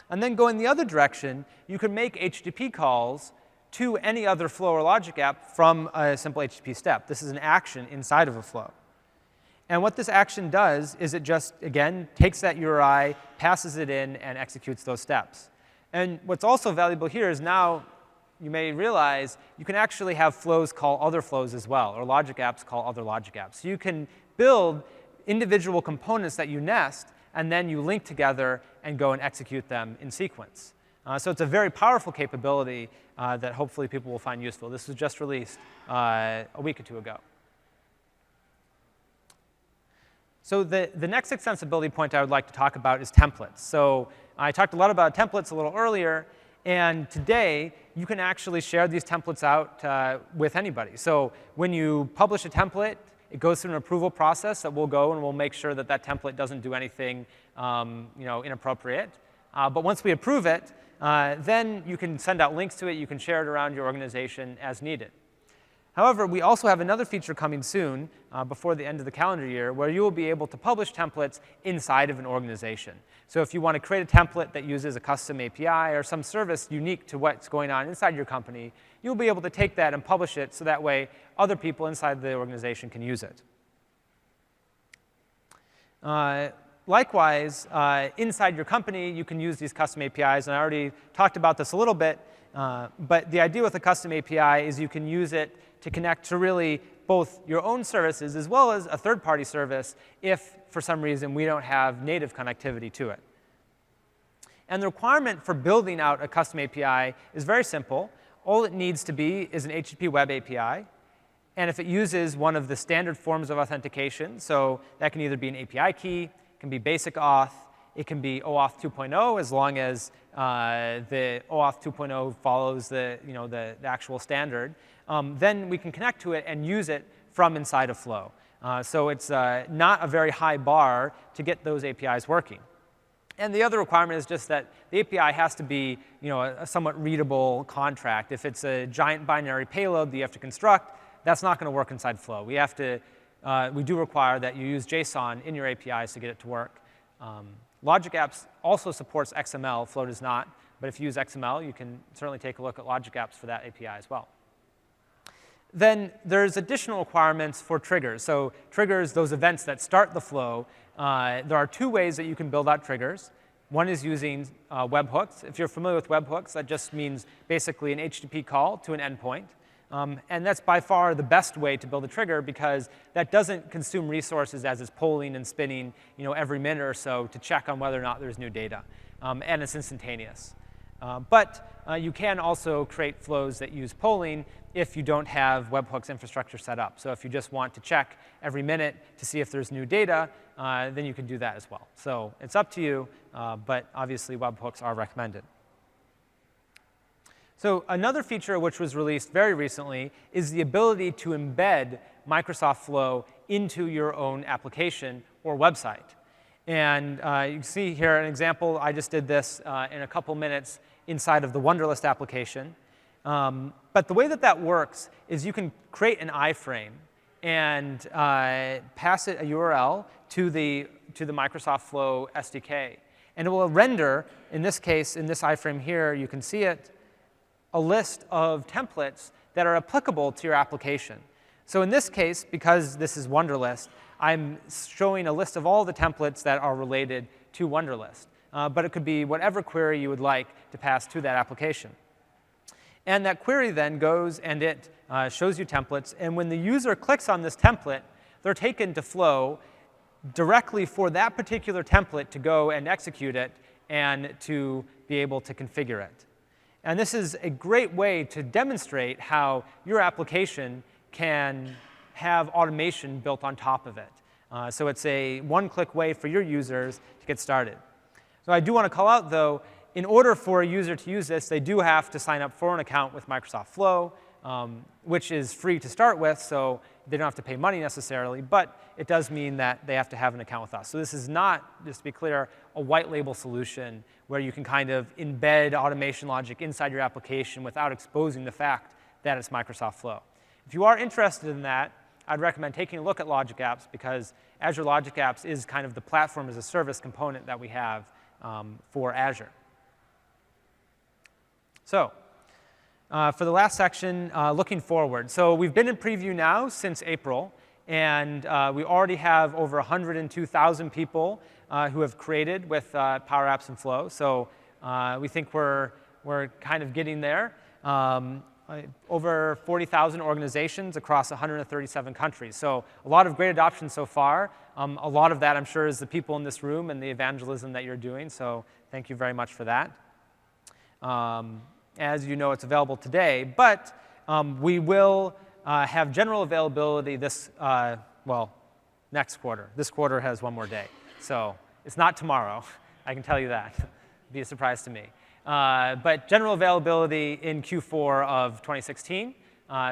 And then going the other direction, you can make HTTP calls to any other flow or logic app from a simple HTTP step. This is an action inside of a flow. And what this action does is it just, again, takes that URI, passes it in, and executes those steps. And what's also valuable here is now you may realize you can actually have flows call other flows as well, or logic apps call other logic apps. So you can build individual components that you nest, and then you link together and go and execute them in sequence. So it's a very powerful capability that hopefully people will find useful. This was just released a week or two ago. So the next extensibility point I would like to talk about is templates. So I talked a lot about templates a little earlier. And today, you can actually share these templates out with anybody. So when you publish a template, it goes through an approval process that we'll go and we'll make sure that that template doesn't do anything inappropriate. But once we approve it, then you can send out links to it. You can share it around your organization as needed. However, we also have another feature coming soon, before the end of the calendar year, where you will be able to publish templates inside of an organization. So if you want to create a template that uses a custom API or some service unique to what's going on inside your company, you'll be able to take that and publish it so that way other people inside the organization can use it. Likewise, inside your company, you can use these custom APIs. And I already talked about this a little bit. But the idea with a custom API is you can use it to connect to really both your own services as well as a third-party service if, for some reason, we don't have native connectivity to it. And the requirement for building out a custom API is very simple. All it needs to be is an HTTP web API. And if it uses one of the standard forms of authentication, so that can either be an API key, it can be basic auth, it can be OAuth 2.0 as long as the OAuth 2.0 follows the actual standard. Then we can connect to it and use it from inside of Flow. So it's not a very high bar to get those APIs working. And the other requirement is just that the API has to be a somewhat readable contract. If it's a giant binary payload that you have to construct, that's not going to work inside Flow. We do require that you use JSON in your APIs to get it to work. Logic Apps also supports XML. Flow does not. But if you use XML, you can certainly take a look at Logic Apps for that API as well. Then there's additional requirements for triggers. So triggers, those events that start the flow, there are two ways that you can build out triggers. One is using webhooks. If you're familiar with webhooks, that just means basically an HTTP call to an endpoint. And that's by far the best way to build a trigger because that doesn't consume resources as it's polling and spinning every minute or so to check on whether or not there's new data. And it's instantaneous. But you can also create flows that use polling if you don't have webhooks infrastructure set up. So if you just want to check every minute to see if there's new data, then you can do that as well. So it's up to you, but obviously webhooks are recommended. So another feature which was released very recently is the ability to embed Microsoft Flow into your own application or website. And you can see here an example. I just did this in a couple minutes inside of the Wunderlist application. But the way that that works is you can create an iframe and pass it a URL to the Microsoft Flow SDK. And it will render, in this case, in this iframe here, you can see it, a list of templates that are applicable to your application. So in this case, because this is Wunderlist, I'm showing a list of all the templates that are related to Wunderlist. But it could be whatever query you would like to pass to that application. And that query then goes and it shows you templates. And when the user clicks on this template, they're taken to Flow directly for that particular template to go and execute it and to be able to configure it. And this is a great way to demonstrate how your application can have automation built on top of it. So it's a one-click way for your users to get started. So I do want to call out, though, in order for a user to use this, they do have to sign up for an account with Microsoft Flow, which is free to start with, so they don't have to pay money necessarily, but it does mean that they have to have an account with us. So this is not, just to be clear, a white label solution where you can kind of embed automation logic inside your application without exposing the fact that it's Microsoft Flow. If you are interested in that, I'd recommend taking a look at Logic Apps, because Azure Logic Apps is kind of the platform as a service component that we have for Azure. So for the last section, looking forward. So we've been in preview now since April, and we already have over 102,000 people who have created with Power Apps and Flow. So we think we're kind of getting there. Over 40,000 organizations across 137 countries. So a lot of great adoption so far. A lot of that, I'm sure, is the people in this room and the evangelism that you're doing. So thank you very much for that. As you know, it's available today. But we will have general availability this, well, next quarter. This quarter has one more day. So it's not tomorrow. I can tell you that. It'd be a surprise to me. But general availability in Q4 of 2016,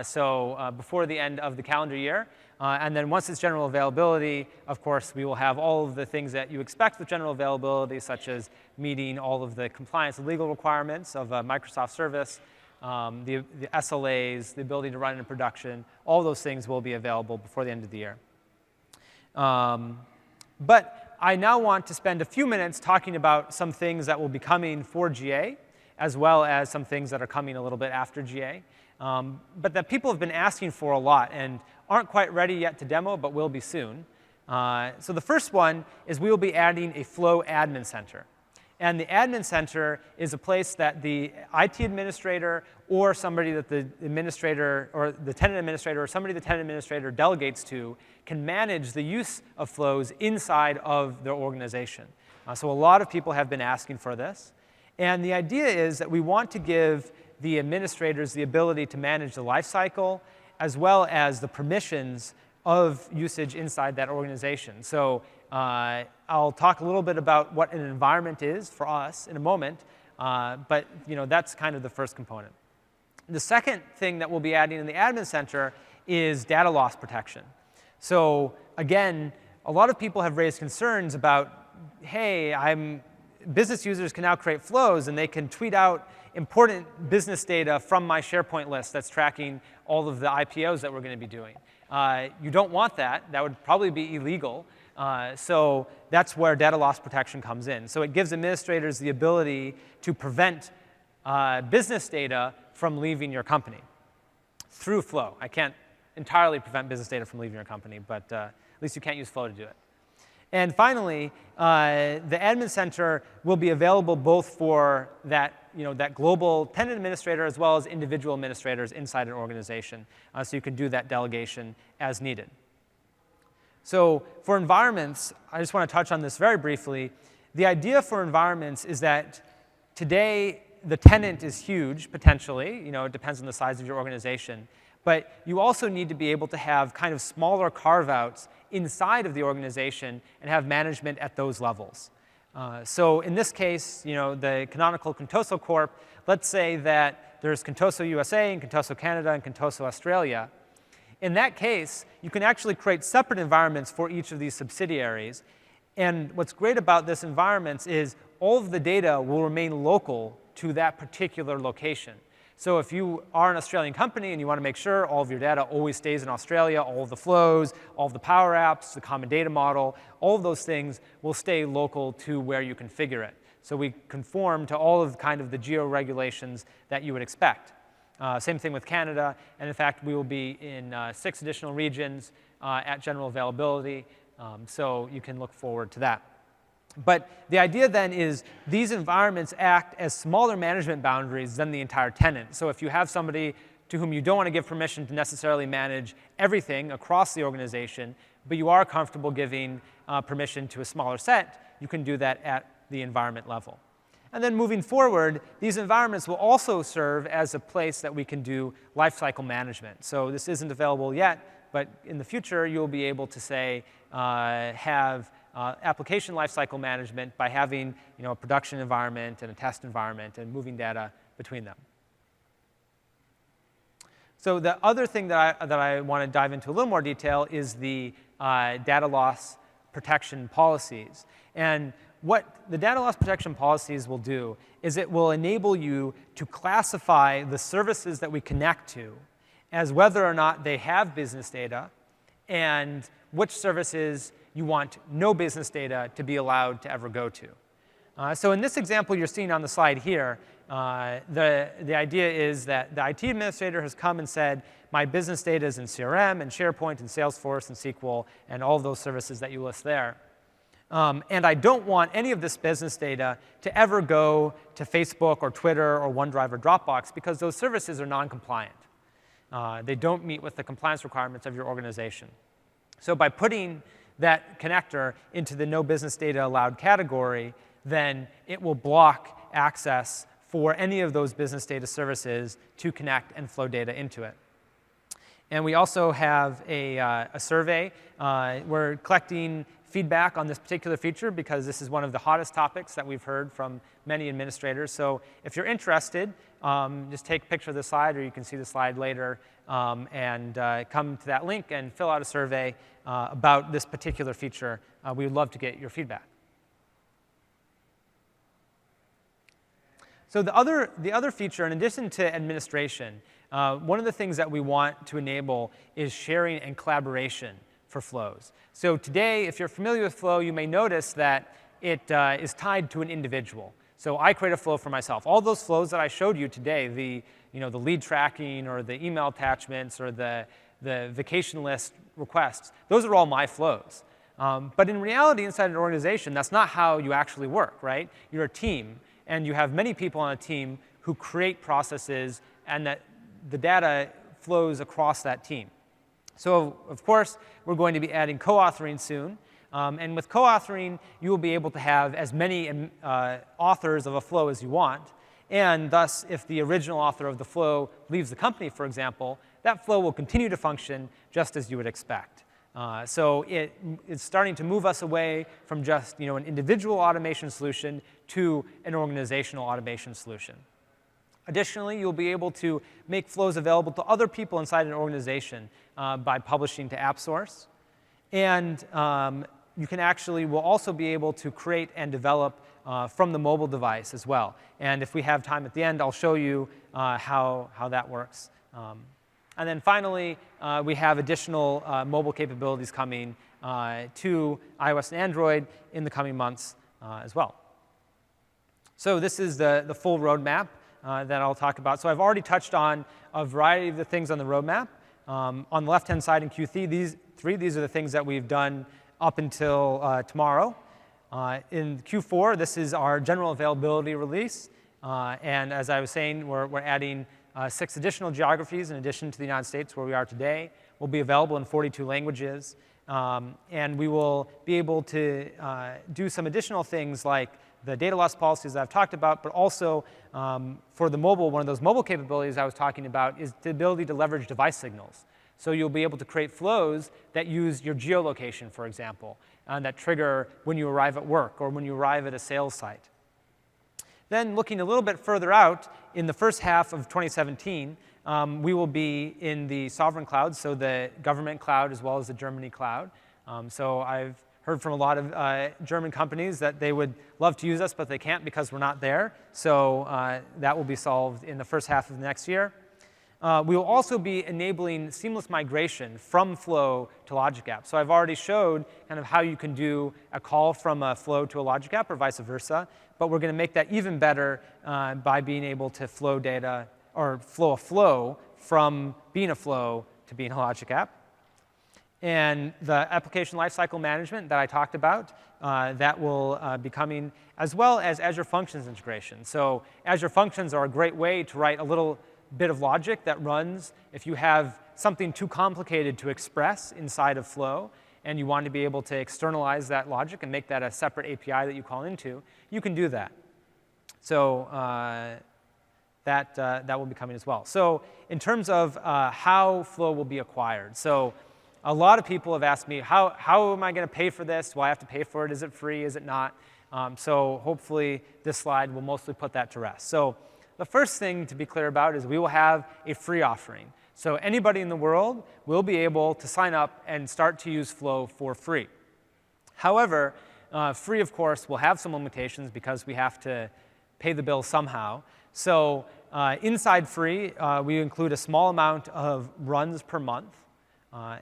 so before the end of the calendar year. And then once it's general availability, of course, we will have all of the things that you expect with general availability, such as meeting all of the compliance and legal requirements of a Microsoft service, the SLAs, the ability to run in production. All those things will be available before the end of the year. But I now want to spend a few minutes talking about some things that will be coming for GA, as well as some things that are coming a little bit after GA, but that people have been asking for a lot and aren't quite ready yet to demo, but will be soon. So the first one is we will be adding a Flow Admin Center. And the Admin Center is a place that the IT administrator or somebody that the administrator or the tenant administrator or somebody the tenant administrator delegates to can manage the use of flows inside of their organization. So a lot of people have been asking for this. And the idea is that we want to give the administrators the ability to manage the lifecycle as well as the permissions of usage inside that organization. So I'll talk a little bit about what an environment is for us in a moment, but that's kind of the first component. The second thing that we'll be adding in the Admin Center is data loss protection. So again, a lot of people have raised concerns about, hey, business users can now create flows, and they can tweet out important business data from my SharePoint list that's tracking all of the IPOs that we're going to be doing. You don't want that. That would probably be illegal. So that's where data loss protection comes in. So it gives administrators the ability to prevent business data from leaving your company through Flow. I can't entirely prevent business data from leaving your company, but at least you can't use Flow to do it. And finally, the Admin Center will be available both for that global tenant administrator as well as individual administrators inside an organization. So you can do that delegation as needed. So for environments, I just want to touch on this very briefly. The idea for environments is that today the tenant is huge, potentially. It depends on the size of your organization. But you also need to be able to have kind of smaller carve-outs inside of the organization and have management at those levels. So in this case, the canonical Contoso Corp, let's say that there's Contoso USA and Contoso Canada and Contoso Australia. In that case, you can actually create separate environments for each of these subsidiaries. And what's great about this environments is all of the data will remain local to that particular location. So if you are an Australian company and you want to make sure all of your data always stays in Australia, all of the flows, all of the Power Apps, the common data model, all of those things will stay local to where you configure it. So we conform to all of kind of the geo-regulations that you would expect. Same thing with Canada. And in fact, we will be in 6 additional regions at general availability. So you can look forward to that. But the idea then is these environments act as smaller management boundaries than the entire tenant. So if you have somebody to whom you don't want to give permission to necessarily manage everything across the organization, but you are comfortable giving permission to a smaller set, you can do that at the environment level. And then moving forward, these environments will also serve as a place that we can do lifecycle management. So this isn't available yet, but in the future, you'll be able to say, have application lifecycle management by having a production environment and a test environment and moving data between them. So the other thing that I want to dive into a little more detail is the data loss protection policies. And what the data loss protection policies will do is it will enable you to classify the services that we connect to as whether or not they have business data and which services you want no business data to be allowed to ever go to. So in this example you're seeing on the slide here, the idea is that the IT administrator has come and said, my business data is in CRM and SharePoint and Salesforce and SQL and all of those services that you list there. And I don't want any of this business data to ever go to Facebook or Twitter or OneDrive or Dropbox because those services are non-compliant. They don't meet with the compliance requirements of your organization. So by putting that connector into the no business data allowed category, then it will block access for any of those business data services to connect and flow data into it. And we also have a survey. We're collecting feedback on this particular feature because this is one of the hottest topics that we've heard from many administrators. So if you're interested, just take a picture of the slide, or you can see the slide later, and come to that link and fill out a survey about this particular feature. We would love to get your feedback. So the other feature, in addition to administration, one of the things that we want to enable is sharing and collaboration for flows. So today, if you're familiar with Flow, you may notice that it is tied to an individual. So I create a flow for myself. All those flows that I showed you today, the lead tracking or the email attachments or the vacation list requests, those are all my flows. But in reality, inside an organization, that's not how you actually work, right? You're a team, and you have many people on a team who create processes, and that the data flows across that team. So, of course, we're going to be adding co-authoring soon. And with co-authoring, you will be able to have as many authors of a flow as you want. And thus, if the original author of the flow leaves the company, for example, that flow will continue to function just as you would expect. So it's starting to move us away from just an individual automation solution to an organizational automation solution. Additionally, you'll be able to make flows available to other people inside an organization by publishing to AppSource. And will also be able to create and develop from the mobile device as well. And if we have time at the end, I'll show you how that works. And then finally, we have additional mobile capabilities coming to iOS and Android in the coming months as well. So this is the full roadmap that I'll talk about. So I've already touched on a variety of the things on the roadmap. On the left-hand side in Q3, these are the things that we've done up until tomorrow. In Q4, this is our general availability release. And as I was saying, we're adding 6 additional geographies in addition to the United States where we are today. We'll be available in 42 languages. And we will be able to do some additional things like the data loss policies that I've talked about, but also for the mobile, one of those mobile capabilities I was talking about is the ability to leverage device signals. So you'll be able to create flows that use your geolocation, for example, that trigger when you arrive at work or when you arrive at a sales site. Then looking a little bit further out, in the first half of 2017, we will be in the sovereign cloud, so the government cloud as well as the Germany cloud. So I've heard from a lot of German companies that they would love to use us, but they can't because we're not there. So that will be solved in the first half of next year. We will also be enabling seamless migration from Flow to Logic App. So I've already showed kind of how you can do a call from a Flow to a Logic App or vice versa, but we're going to make that even better by being able to flow data or flow a flow from being a Flow to being a Logic App. And the application lifecycle management that I talked about, that will be coming, as well as Azure Functions integration. So Azure Functions are a great way to write a little bit of logic that runs if you have something too complicated to express inside of Flow, and you want to be able to externalize that logic and make that a separate API that you call into, you can do that. So that will be coming as well. So in terms of how Flow will be acquired, so a lot of people have asked me, how am I going to pay for this? Do I have to pay for it? Is it free? Is it not? So hopefully this slide will mostly put that to rest. So the first thing to be clear about is we will have a free offering. So anybody in the world will be able to sign up and start to use Flow for free. However, free, of course, will have some limitations because we have to pay the bill somehow. So inside free, we include a small amount of runs per month.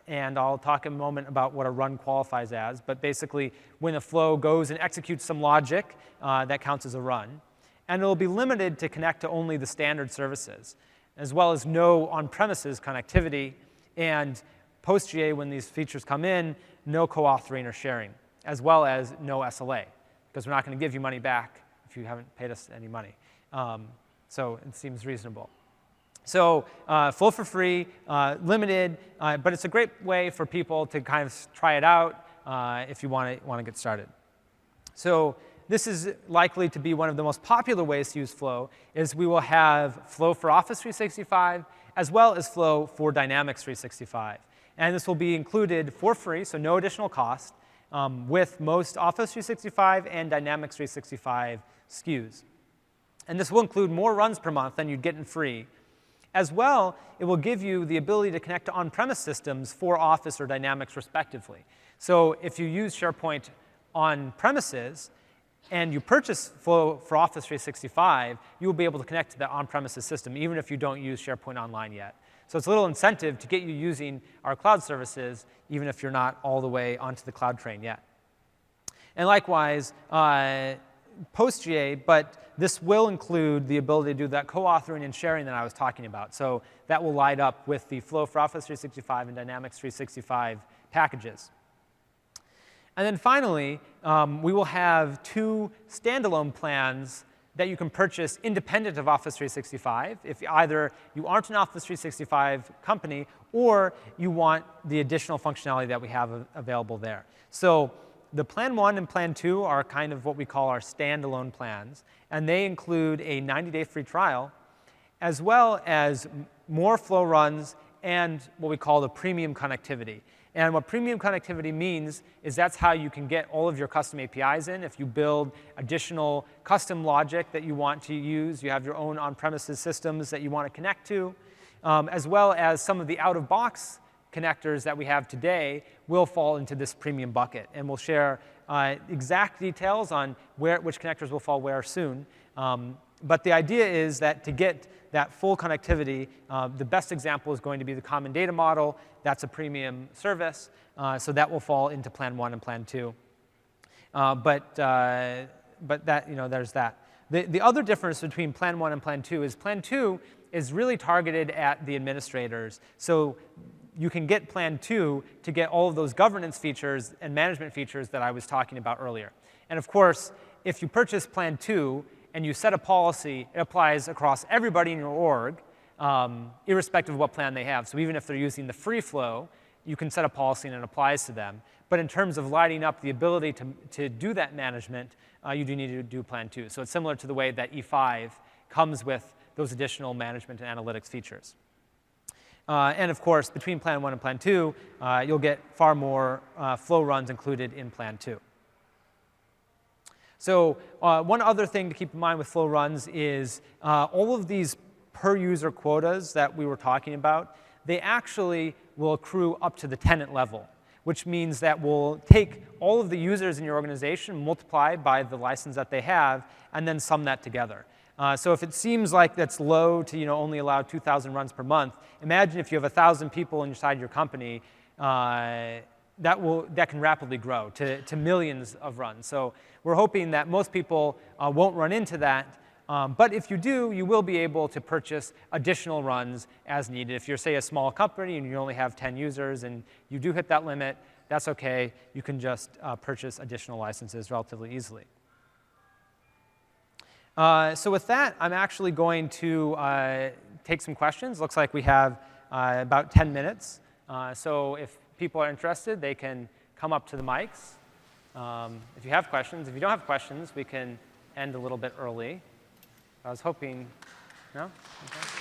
And I'll talk in a moment about what a run qualifies as. But basically, when a flow goes and executes some logic, that counts as a run. And it'll be limited to connect to only the standard services, as well as no on-premises connectivity. And post-GA, when these features come in, no co-authoring or sharing, as well as no SLA, because we're not going to give you money back if you haven't paid us any money. So it seems reasonable. So Flow for free, limited, but it's a great way for people to kind of try it out if you want to get started. So this is likely to be one of the most popular ways to use Flow, is we will have Flow for Office 365, as well as Flow for Dynamics 365. And this will be included for free, so no additional cost, with most Office 365 and Dynamics 365 SKUs. And this will include more runs per month than you'd get in free. As well, it will give you the ability to connect to on-premise systems for Office or Dynamics, respectively. So if you use SharePoint on premises and you purchase Flow for Office 365, you will be able to connect to the on-premises system, even if you don't use SharePoint Online yet. So it's a little incentive to get you using our cloud services, even if you're not all the way onto the cloud train yet. And likewise, post-GA, but this will include the ability to do that co-authoring and sharing that I was talking about. So that will light up with the Flow for Office 365 and Dynamics 365 packages. And then finally, we will have 2 standalone plans that you can purchase independent of Office 365 if either you aren't an Office 365 company or you want the additional functionality that we have available there. So the Plan 1 and Plan 2 are kind of what we call our standalone plans, and they include a 90-day free trial, as well as more Flow runs and what we call the premium connectivity. And what premium connectivity means is that's how you can get all of your custom APIs in. If you build additional custom logic that you want to use, you have your own on-premises systems that you want to connect to, as well as some of the out-of-box connectors that we have today will fall into this premium bucket. And we'll share exact details on which connectors will fall where soon. But the idea is that to get that full connectivity, the best example is going to be the Common Data Model. That's a premium service. So that will fall into Plan 1 and Plan 2. But that, there's that. The other difference between Plan 1 and Plan 2 is Plan 2 is really targeted at the administrators. So you can get Plan 2 to get all of those governance features and management features that I was talking about earlier. And of course, if you purchase Plan 2 and you set a policy, it applies across everybody in your org, irrespective of what plan they have. So even if they're using the free Flow, you can set a policy and it applies to them. But in terms of lighting up the ability to do that management, you do need to do Plan 2. So it's similar to the way that E5 comes with those additional management and analytics features. And of course, between Plan 1 and Plan 2, you'll get far more Flow runs included in Plan 2. So one other thing to keep in mind with Flow runs is all of these per-user quotas that we were talking about, they actually will accrue up to the tenant level, which means that we'll take all of the users in your organization, multiply by the license that they have, and then sum that together. So if it seems like that's low to only allow 2,000 runs per month, imagine if you have 1,000 people inside your company, that can rapidly grow to millions of runs. So we're hoping that most people won't run into that, But if you do, you will be able to purchase additional runs as needed. If you're, say, a small company and you only have 10 users and you do hit that limit, that's OK. You can just purchase additional licenses relatively easily. So with that, I'm actually going to take some questions. Looks like we have about 10 minutes. So if people are interested, they can come up to the mics. If you have questions. If you don't have questions, we can end a little bit early. I was hoping, no? Okay.